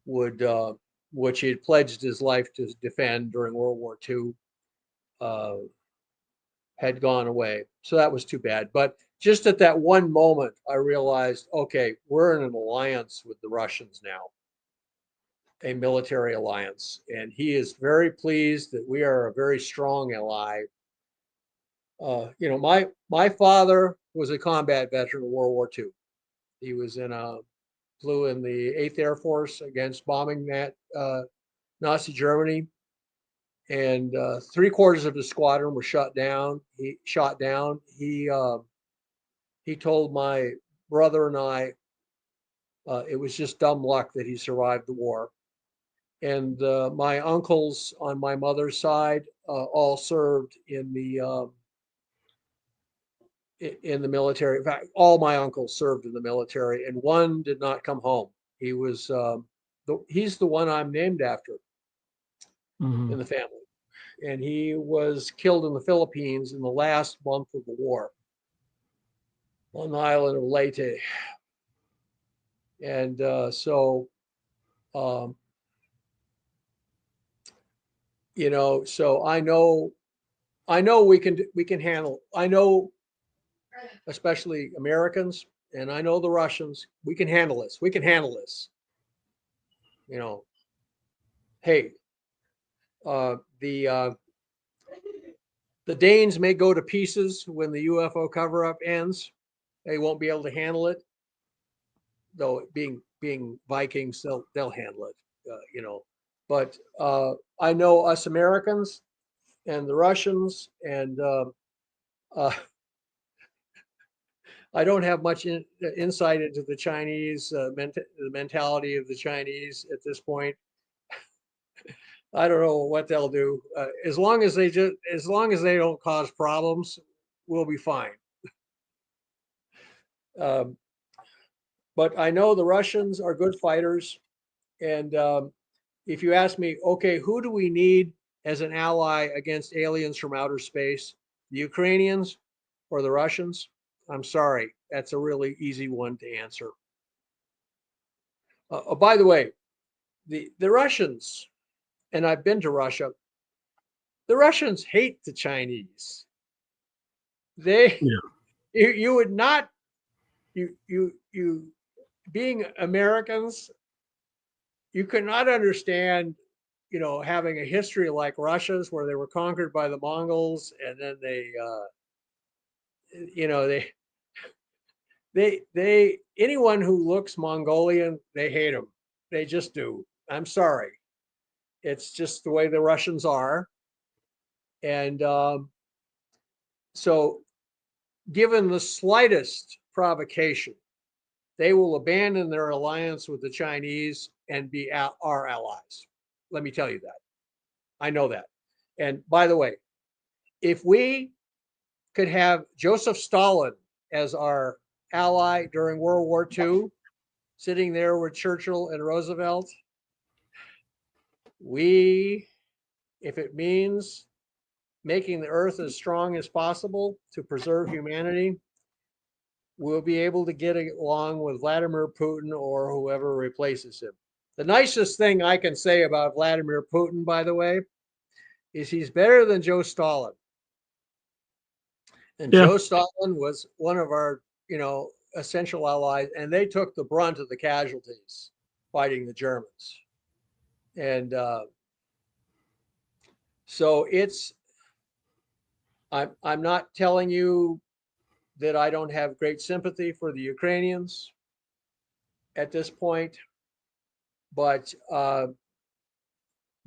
which he had pledged his life to defend during World War II, had gone away. So that was too bad. But just at that one moment, I realized, okay, we're in an alliance with the Russians now, a military alliance. And he is very pleased that we are a very strong ally. My father was a combat veteran of World War II. He was flew in the 8th Air Force against bombing Nazi Germany. And 3/4 of the squadron were shot down. He told my brother and I it was just dumb luck that he survived the war. And my uncles on my mother's side all served in the military. In fact, all my uncles served in the military, and one did not come home. He was he's the one I'm named after in the family. And he was killed in the Philippines in the last month of the war on the island of Leyte. And so I know we can handle. I know, especially Americans, and I know the Russians. We can handle this. We can handle this. Hey, the Danes may go to pieces when the UFO cover-up ends. They won't be able to handle it, though. Being Vikings, they'll handle it. But I know us Americans and the Russians, and I don't have much insight into the Chinese, the mentality of the Chinese at this point. I don't know what they'll do. As long as they don't cause problems, we'll be fine. But I know the Russians are good fighters, and if you ask me, okay, who do we need as an ally against aliens from outer space? The Ukrainians or the Russians? I'm sorry, that's a really easy one to answer. By the way, the Russians, and I've been to Russia, the Russians hate the Chinese. You would not, you being Americans, you could not understand, having a history like Russia's, where they were conquered by the Mongols, and then they anyone who looks Mongolian, they hate them. They just do. I'm sorry. It's just the way the Russians are. And so given the slightest provocation, they will abandon their alliance with the Chinese and be our allies. Let me tell you that. I know that. And by the way, if we could have Joseph Stalin as our ally during World War II, sitting there with Churchill and Roosevelt, if it means making the earth as strong as possible to preserve humanity, we'll be able to get along with Vladimir Putin or whoever replaces him. The nicest thing I can say about Vladimir Putin, by the way, is he's better than Joe Stalin. And Joe Stalin was one of our, essential allies, and they took the brunt of the casualties fighting the Germans. And so I'm not telling you that I don't have great sympathy for the Ukrainians at this point, but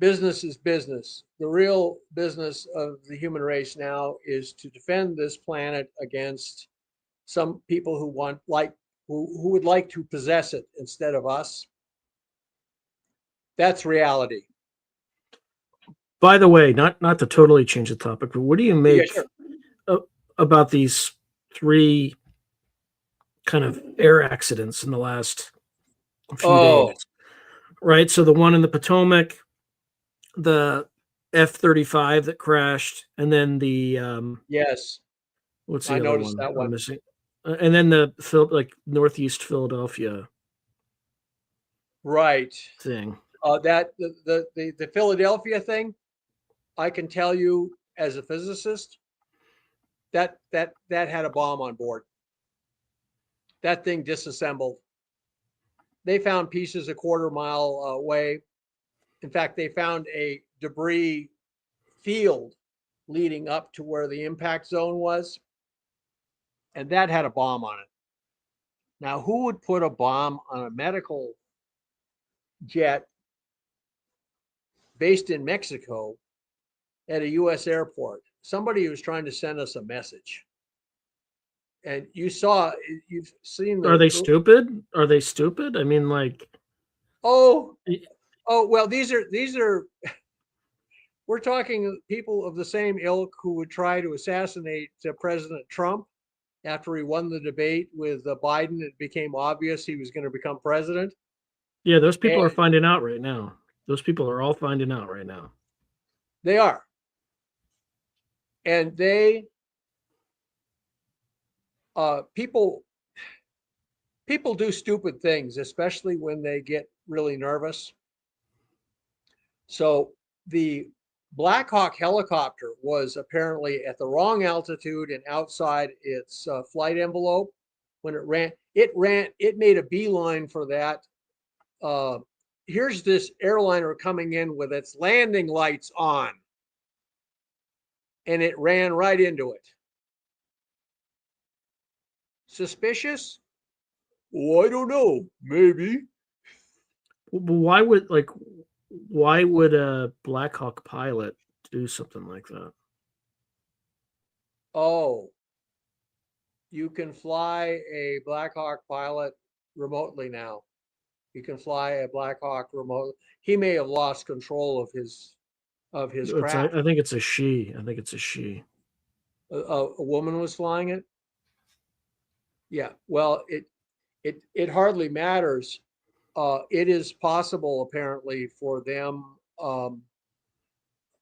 business is business. The real business of the human race now is to defend this planet against some people who would like to possess it instead of us. That's reality. By the way, not to totally change the topic, but what do you make about these 3 kind of air accidents in the last few days? Right. So the one in the Potomac, the F-35 that crashed, and then the yes, what's the I other noticed one that one I'm missing? And then the Northeast Philadelphia right thing. That the Philadelphia thing, I can tell you as a physicist that had a bomb on board. That thing disassembled. They found pieces a quarter mile away. In fact, they found a debris field leading up to where the impact zone was, and that had a bomb on it. Now, who would put a bomb on a medical jet based in Mexico at a U.S. airport? Somebody who's trying to send us a message. And you've seen Are they stupid? Are they stupid? I mean, well, these are we're talking people of the same ilk who would try to assassinate President Trump after he won the debate with Biden. It became obvious he was going to become president. Yeah, those people are finding out right now. Those people are all finding out right now. They are. And people, people do stupid things, especially when they get really nervous. So the Black Hawk helicopter was apparently at the wrong altitude and outside its flight envelope when it made a beeline for that. Here's this airliner coming in with its landing lights on, and it ran right into it. Suspicious? Oh, I don't know. Maybe. Why would a Black Hawk pilot do something like that? Oh, you can fly a Black Hawk pilot remotely now. You can fly a Black Hawk remote. He may have lost control of his craft. I think it's a she. I think it's a she. A woman was flying it. Yeah. Well, it hardly matters. It is possible, apparently, for them,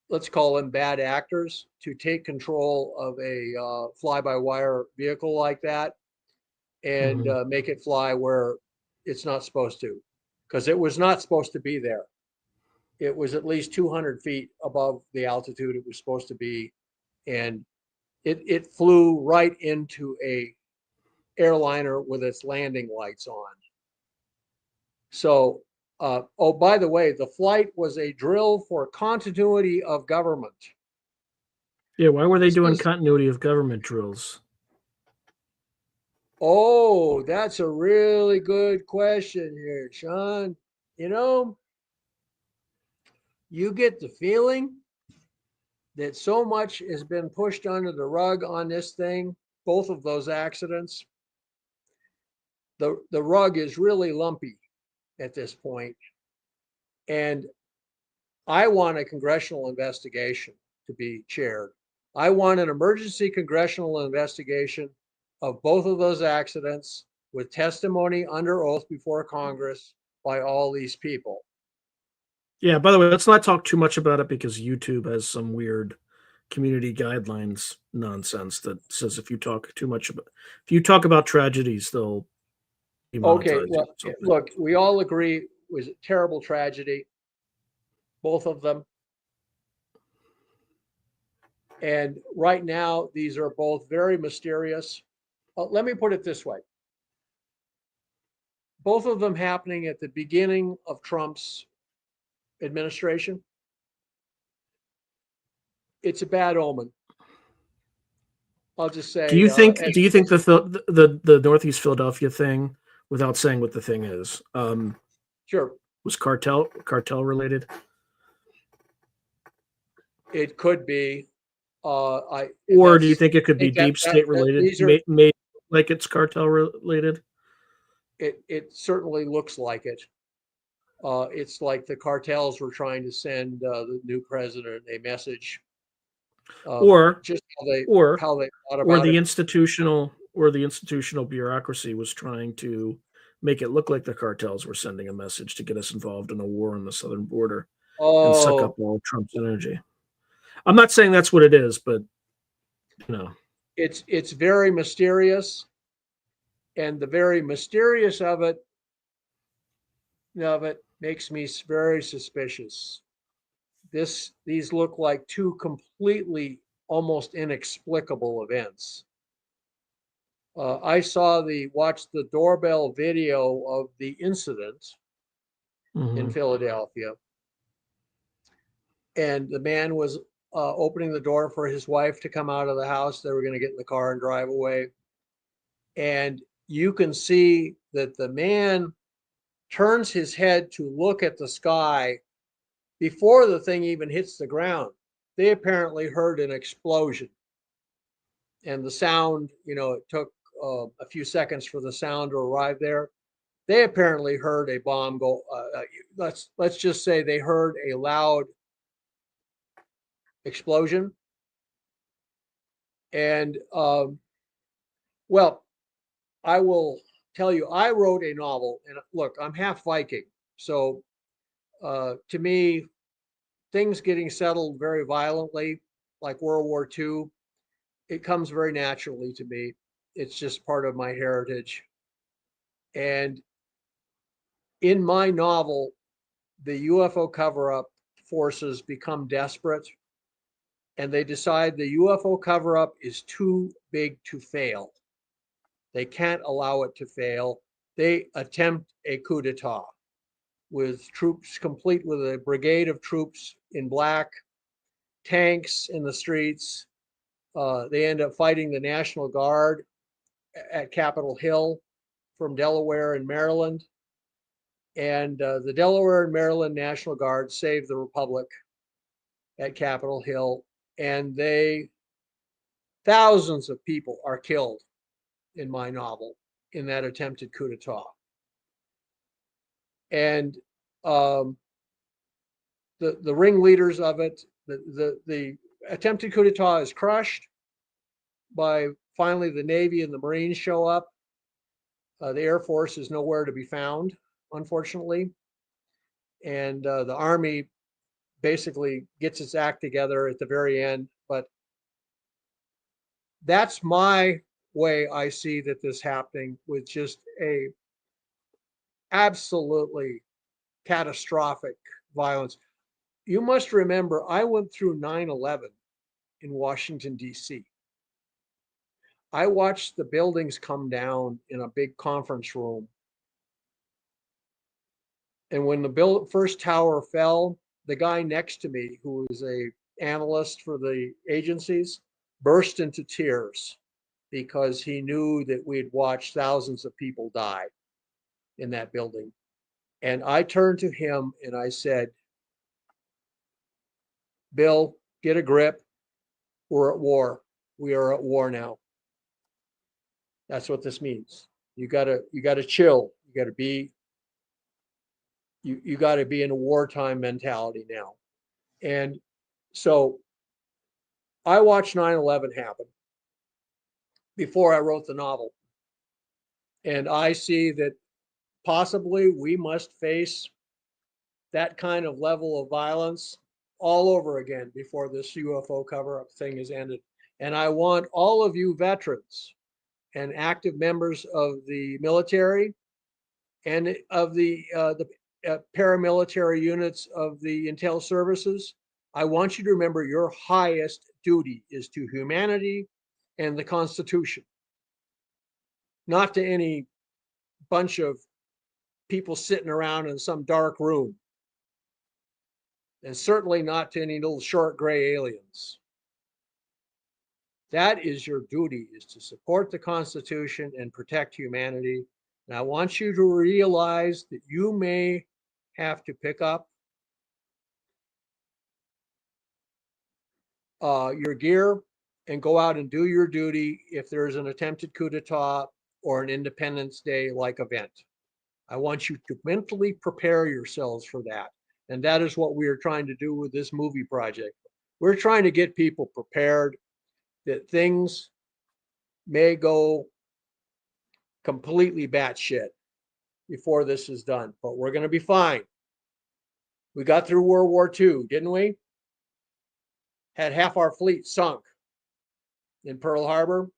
let's call them bad actors, to take control of a fly-by-wire vehicle like that and make it fly where it's not supposed to, because it was not supposed to be there. It was at least 200 feet above the altitude it was supposed to be, and it flew right into a airliner with its landing lights on. So, oh, by the way, the flight was a drill for continuity of government. Yeah, why were they doing continuity of government drills? Oh, that's a really good question here, Sean. You know, you get the feeling that so much has been pushed under the rug on this thing, both of those accidents. The rug is really lumpy at this point. And I want a congressional investigation to be chaired. I want an emergency congressional investigation of both of those accidents with testimony under oath before Congress by all these people. Yeah, by the way, let's not talk too much about it because YouTube has some weird community guidelines nonsense that says if you talk about tragedies, they'll Okay, demonetize well, you. look, we all agree it was a terrible tragedy, both of them. And right now, these are both very mysterious. Let me put it this way. Both of them happening at the beginning of Trump's administration. It's a bad omen. I'll just say. Do you think the Northeast Philadelphia thing, without saying what the thing is, sure, was cartel related? It could be. Or do you think it could be deep state related, made like it's cartel related? It certainly looks like it. It's like the cartels were trying to send the new president a message, or just how they thought about or the it. institutional bureaucracy was trying to make it look like the cartels were sending a message to get us involved in a war on the southern border and suck up all Trump's energy. I'm not saying that's what it is, but it's very mysterious, and the very mysterious of it makes me very suspicious. These look like two completely almost inexplicable events. I watched the doorbell video of the incident in Philadelphia, and the man was opening the door for his wife to come out of the house. They were going to get in the car and drive away. And you can see that the man turns his head to look at the sky before the thing even hits the ground. They apparently heard an explosion. And the sound, it took a few seconds for the sound to arrive there. They apparently heard a bomb go. Let's just say they heard a loud explosion. And well, I will tell you, I wrote a novel, and look, I'm half Viking, so to me, things getting settled very violently, like World War II, it comes very naturally to me. It's just part of my heritage. And in my novel, the UFO cover-up forces become desperate, and they decide the UFO cover-up is too big to fail. They can't allow it to fail. They attempt a coup d'etat with troops, complete with a brigade of troops in black, tanks in the streets. They end up fighting the National Guard at Capitol Hill from Delaware and Maryland. And the Delaware and Maryland National Guard saved the Republic at Capitol Hill. And thousands of people are killed in my novel in that attempted coup d'etat. And the ringleaders of it, the attempted coup d'etat is crushed by finally the Navy and the Marines show up. The Air Force is nowhere to be found, unfortunately. And the Army basically gets its act together at the very end. But that's my way I see that this happening, with just a absolutely catastrophic violence. You must remember, I went through 9/11 in Washington, D.C. I watched the buildings come down in a big conference room. And when the first tower fell, the guy next to me, who was an analyst for the agencies, burst into tears because he knew that we had watched thousands of people die in that building. And I turned to him and I said, Bill, get a grip. We're at war. We are at war now. That's what this means. You gotta chill. You gotta be in a wartime mentality now. And so I watched 9/11 happen before I wrote the novel. And I see that possibly we must face that kind of level of violence all over again before this UFO cover-up thing is ended. And I want all of you veterans and active members of the military and of the paramilitary units of the intel services, I want you to remember your highest duty is to humanity and the Constitution, not to any bunch of people sitting around in some dark room, and certainly not to any little short gray aliens. That is your duty, is to support the Constitution and protect humanity. And I want you to realize that you may have to pick up your gear and go out and do your duty if there's an attempted coup d'etat or an Independence Day-like event. I want you to mentally prepare yourselves for that. And that is what we are trying to do with this movie project. We're trying to get people prepared that things may go completely batshit before this is done, but we're going to be fine. We got through World War II, didn't we? Had half our fleet sunk in Pearl Harbor.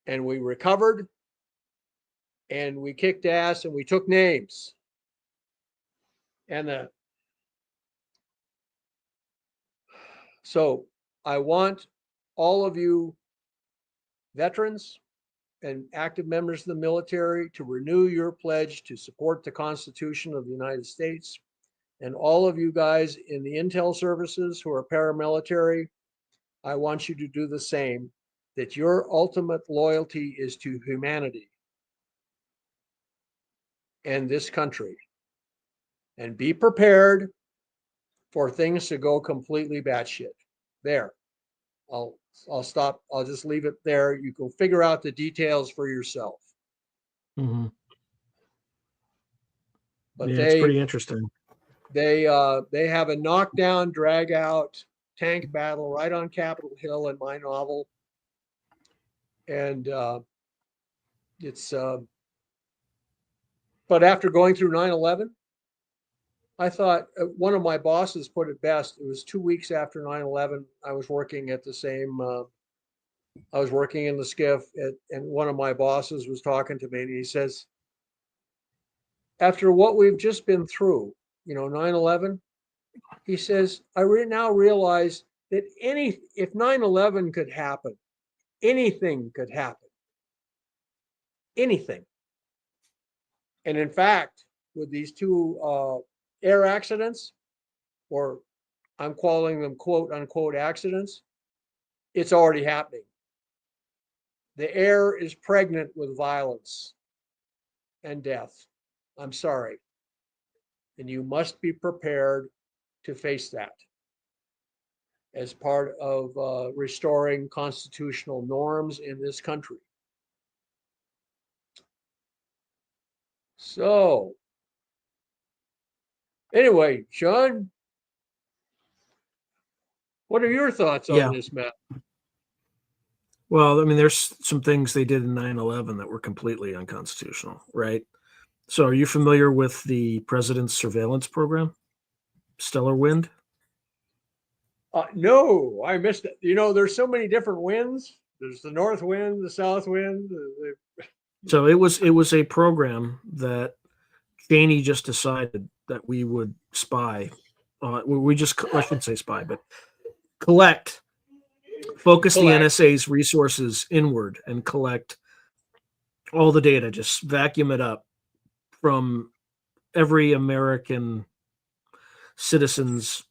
And we recovered, and we kicked ass, and we took names. And so I want all of you veterans and active members of the military to renew your pledge to support the Constitution of the United States. And all of you guys in the intel services who are paramilitary, I want you to do the same, that your ultimate loyalty is to humanity and this country. And be prepared for things to go completely batshit. There. I'll stop. I'll just leave it there. You can figure out the details for yourself. Mm-hmm. But yeah, it's pretty interesting. They have a knockdown, drag out tank battle right on Capitol Hill in my novel. And it's but after going through 9/11, I thought one of my bosses put it best. It was 2 weeks after 9/11. I was working at the same I was working in the skiff, and one of my bosses was talking to me, and he says, after what we've just been through, 9/11, he says, now realize that if 9/11 could happen, anything could happen. Anything. And in fact, with these two air accidents, or I'm calling them quote unquote accidents, it's already happening. The air is pregnant with violence and death. I'm sorry. And you must be prepared to face that as part of restoring constitutional norms in this country. So, anyway, Sean, what are your thoughts on this, Matt? Well, I mean, there's some things they did in 9/11 that were completely unconstitutional, right? So are you familiar with the president's surveillance program, Stellar Wind? No, I missed it. There's so many different winds. There's the north wind, the south wind. So it was a program that Cheney just decided that we would spy. I shouldn't say spy, but focus the NSA's resources inward and collect all the data, just vacuum it up from every American citizen's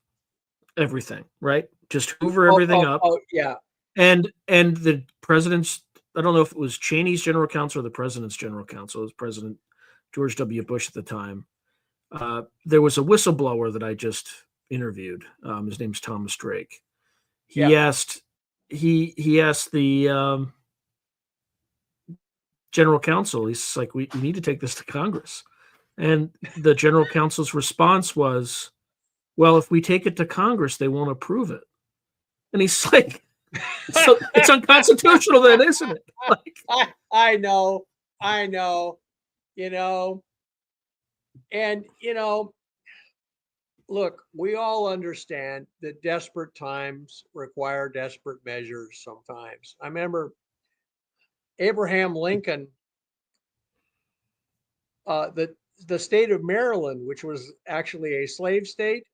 everything, right? Just hoover everything up. Yeah. And the president's, I don't know if it was Cheney's general counsel or the president's general counsel, it was President George W. Bush at the time. There was a whistleblower that I just interviewed. His name's Thomas Drake. He asked the general counsel, he's like, we need to take this to Congress. And the general counsel's response was, well, if we take it to Congress, they won't approve it. And he's like, so it's unconstitutional then, isn't it? Like, I know. And, look, we all understand that desperate times require desperate measures sometimes. I remember Abraham Lincoln, the state of Maryland, which was actually a slave state,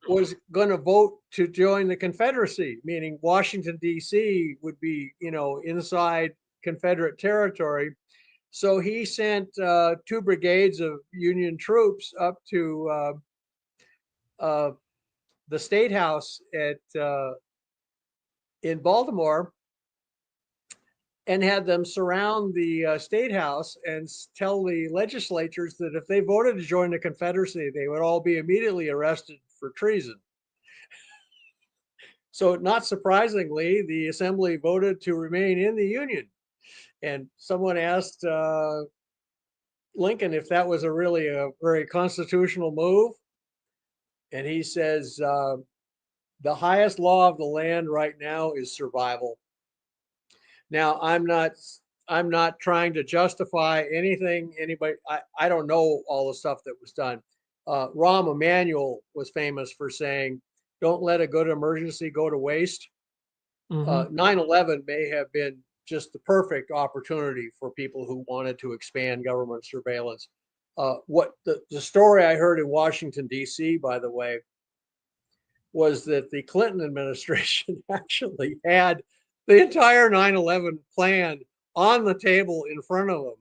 was going to vote to join the Confederacy, meaning Washington, D.C. would be, inside Confederate territory. So he sent 2 brigades of Union troops up to the State House in Baltimore and had them surround the State House and tell the legislatures that if they voted to join the Confederacy, they would all be immediately arrested for treason. So not surprisingly, the assembly voted to remain in the Union. And someone asked Lincoln if that was really a very constitutional move. And he says, the highest law of the land right now is survival. Now, I'm not trying to justify anybody. I don't know all the stuff that was done. Rahm Emanuel was famous for saying, don't let a good emergency go to waste. 9/11 may have been just the perfect opportunity for people who wanted to expand government surveillance. What the story I heard in Washington, D.C., by the way, was that the Clinton administration actually had the entire 9/11 plan on the table in front of them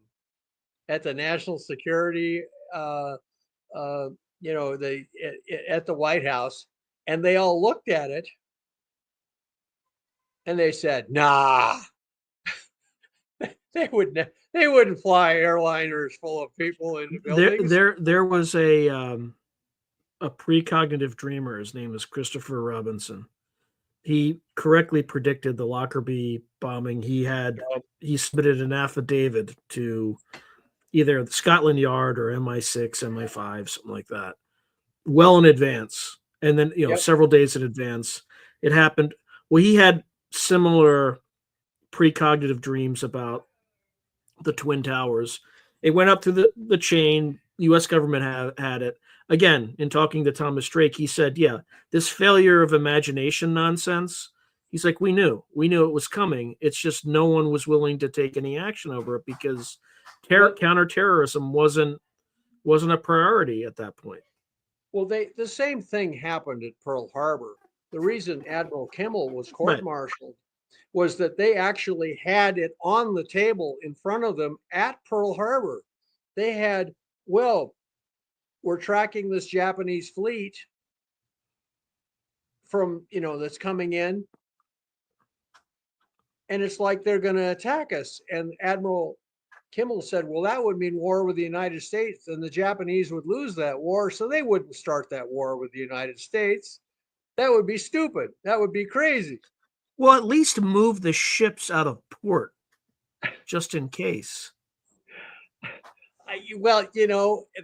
at the National Security, at the White House, and they all looked at it and they said, nah. They wouldn't fly airliners full of people into buildings. There was a precognitive dreamer. His name is Christopher Robinson. He correctly predicted the Lockerbie bombing. He submitted an affidavit to either Scotland Yard or MI6, MI5, something like that, well in advance. And then, several days in advance, it happened. Well, he had similar precognitive dreams about the Twin Towers. It went up through the chain. U.S. government had it. Again, in talking to Thomas Drake, he said, yeah, this failure of imagination nonsense He's like, we knew it was coming. It's just no one was willing to take any action over it because counterterrorism wasn't a priority at that point. Well, the same thing happened at Pearl Harbor. The reason Admiral Kimmel was court-martialed was that they actually had it on the table in front of them at Pearl Harbor. They had, well, we're tracking this Japanese fleet from, that's coming in, and it's like they're going to attack us. And Admiral Kimmel said, well, that would mean war with the United States, and the Japanese would lose that war, so they wouldn't start that war with the United States. That would be stupid. That would be crazy. Well, at least move the ships out of port, just in case. Well,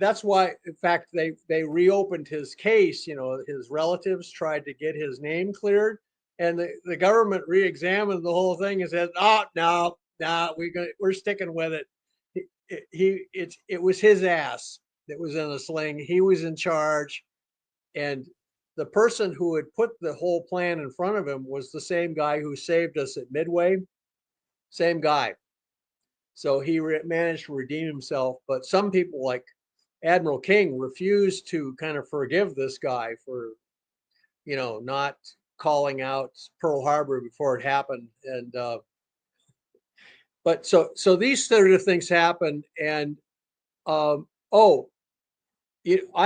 that's why, in fact, they reopened his case. His relatives tried to get his name cleared, and the government re-examined the whole thing and said, "Oh, no, we're sticking with it." It was his ass that was in a sling. He was in charge, and the person who had put the whole plan in front of him was the same guy who saved us at Midway. Same guy. So he managed to redeem himself. But some people like Admiral King refused to kind of forgive this guy for, not calling out Pearl Harbor before it happened. And but so these sort of things happened. And I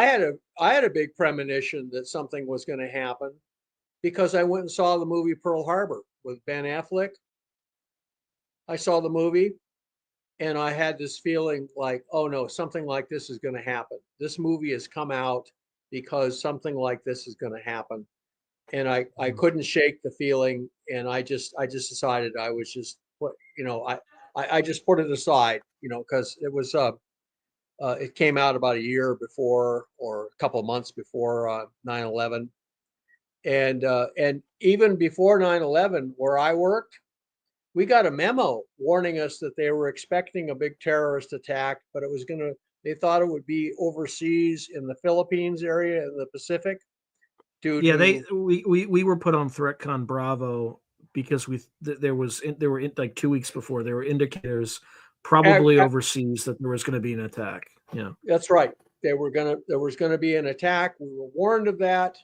had a big premonition that something was going to happen because I went and saw the movie Pearl Harbor with Ben Affleck. I saw the movie and I had this feeling like, oh no, something like this is going to happen. This movie has come out because something like this is going to happen. And I couldn't shake the feeling, and I just decided I was just, I just put it aside, because it was it came out about a year before or a couple of months before 9/11. And even before 9/11, where I worked, we got a memo warning us that they were expecting a big terrorist attack, but they thought it would be overseas in the Philippines area in the Pacific. We were put on ThreatCon Bravo because there were like 2 weeks before there were indicators probably overseas that there was going to be an attack. Yeah, that's right. There was going to be an attack. We were warned of that,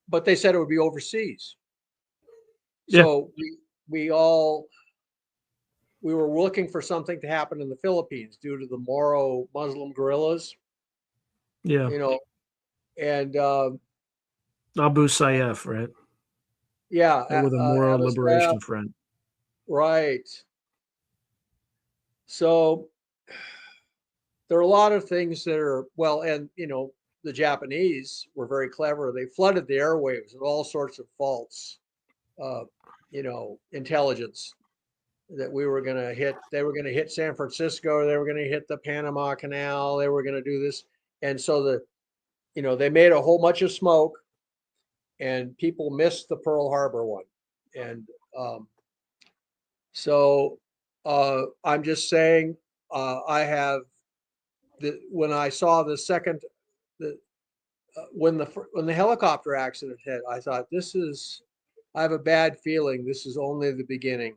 but they said it would be overseas. So we were looking for something to happen in the Philippines due to the Moro Muslim guerrillas. Yeah, and Abu Sayyaf, right? Yeah, with the Moro Liberation Front. Right. So there are a lot of things that are, and the Japanese were very clever. They flooded the airwaves with all sorts of false intelligence that we were going to hit. They were going to hit San Francisco. They were going to hit the Panama Canal. They were going to do this. And so they made a whole bunch of smoke, and people missed the Pearl Harbor one. And I'm just saying, when I saw the second, when the helicopter accident hit, I thought, I have a bad feeling this is only the beginning.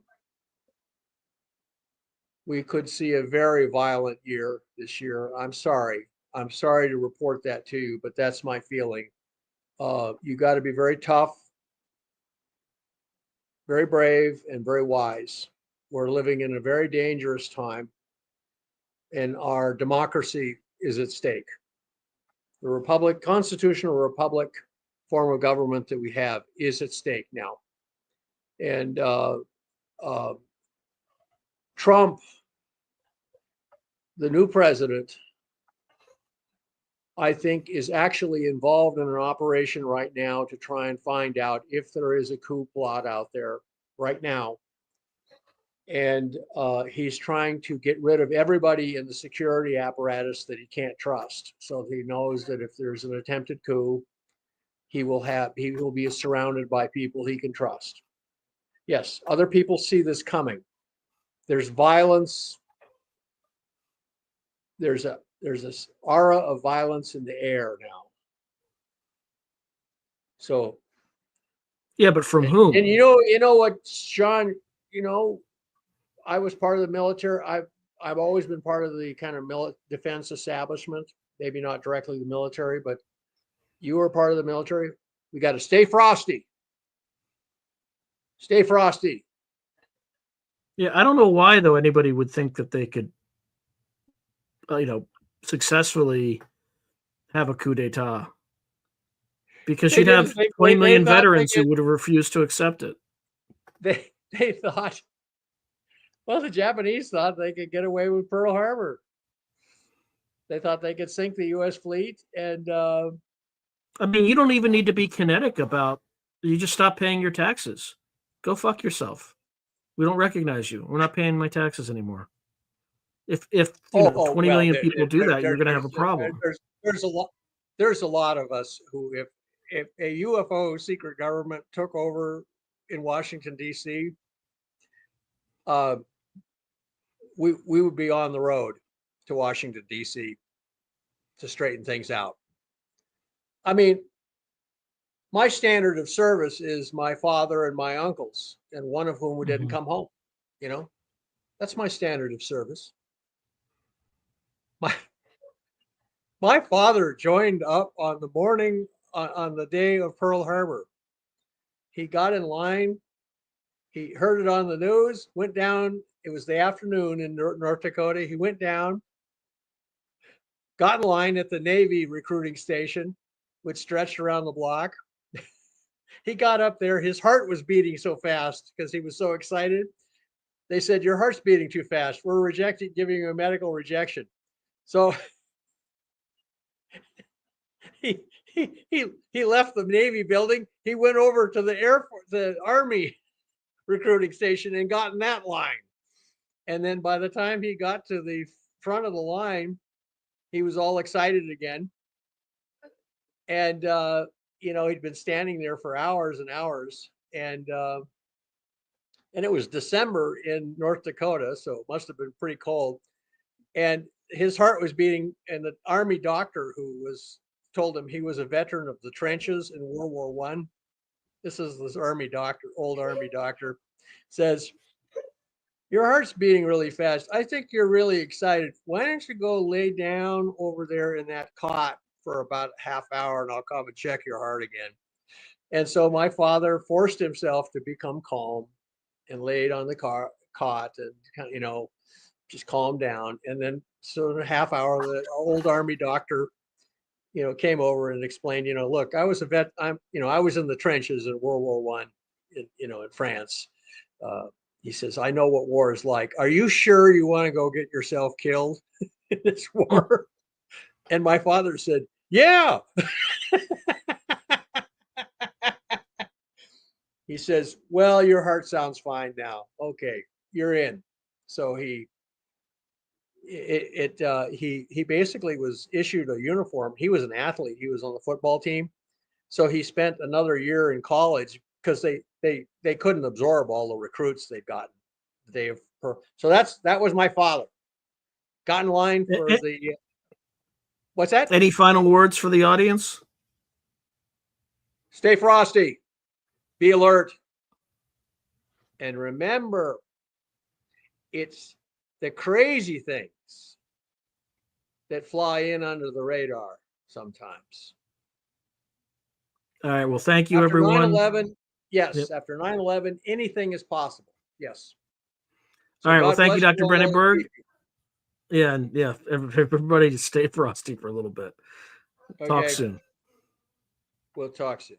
We could see a very violent year this year. I'm sorry to report that to you, but that's my feeling. You got to be very tough, very brave, and very wise. We're living in a very dangerous time, and our democracy is at stake. The constitutional republic form of government that we have is at stake now. And Trump, the new president, I think is actually involved in an operation right now to try and find out if there is a coup plot out there right now. And he's trying to get rid of everybody in the security apparatus that he can't trust. So he knows that if there's an attempted coup, he will be surrounded by people he can trust. Yes, other people see this coming. There's violence. There's this aura of violence in the air now. So Yeah, but from whom? And you know what, Sean, I was part of the military. I've always been part of the kind of defense establishment, maybe not directly the military, but you were part of the military. We got to stay frosty. Stay frosty. Yeah, I don't know why though anybody would think that they could, successfully have a coup d'état, because you'd have 20 million veterans who would have refused to accept it. They thought, well, the Japanese thought they could get away with Pearl Harbor. They thought they could sink the U.S. fleet, and I mean, you don't even need to be kinetic about. You just stop paying your taxes. Go fuck yourself. We don't recognize you. We're not paying my taxes anymore. If 20 million people do that, you're going to have a problem. There's a lot of us who, if a UFO secret government took over in Washington D.C., we would be on the road to Washington D.C. to straighten things out. I mean, my standard of service is my father and my uncles, and one of whom didn't come home. That's my standard of service. My father joined up on the morning on the day of Pearl Harbor. He got in line. He heard it on the news, went down. It was the afternoon in North Dakota. He went down, got in line at the Navy recruiting station, which stretched around the block. He got up there. His heart was beating so fast because he was so excited. They said, "Your heart's beating too fast. We're giving you a medical rejection." So he left the Navy building. He went over to the Army recruiting station and got in that line. And then by the time he got to the front of the line, he was all excited again. And he'd been standing there for hours and hours, and it was December in North Dakota, so it must have been pretty cold. And his heart was beating, and the Army doctor told him he was a veteran of the trenches in World War I. This Army doctor, old Army doctor, says, "Your heart's beating really fast. I think you're really excited. Why don't you go lay down over there in that cot for about a half hour, and I'll come and check your heart again." And so my father forced himself to become calm and laid on the cot and just calm down. And then so in a half hour, the old Army doctor came over and explained, look, I was a vet. I was in the trenches in World War I, in France. He says, "I know what war is like. Are you sure you want to go get yourself killed in this war?" And my father said, "Yeah." He says, "Well, your heart sounds fine now. Okay, you're in." So he basically was issued a uniform. He was an athlete. He was on the football team. So he spent another year in college because they couldn't absorb all the recruits they'd gotten. So that was my father. Got in line for the what's that? Any final words for the audience? Stay frosty. Be alert. And remember, it's the crazy things that fly in under the radar sometimes. All right. Well, thank you, after everyone. 9/11, yes. Yep. After 9/11, anything is possible. Yes. So all right. Well, thank you, Dr. all. Brandenburg. Yeah. And everybody just stay frosty for a little bit. Okay. Talk soon. We'll talk soon.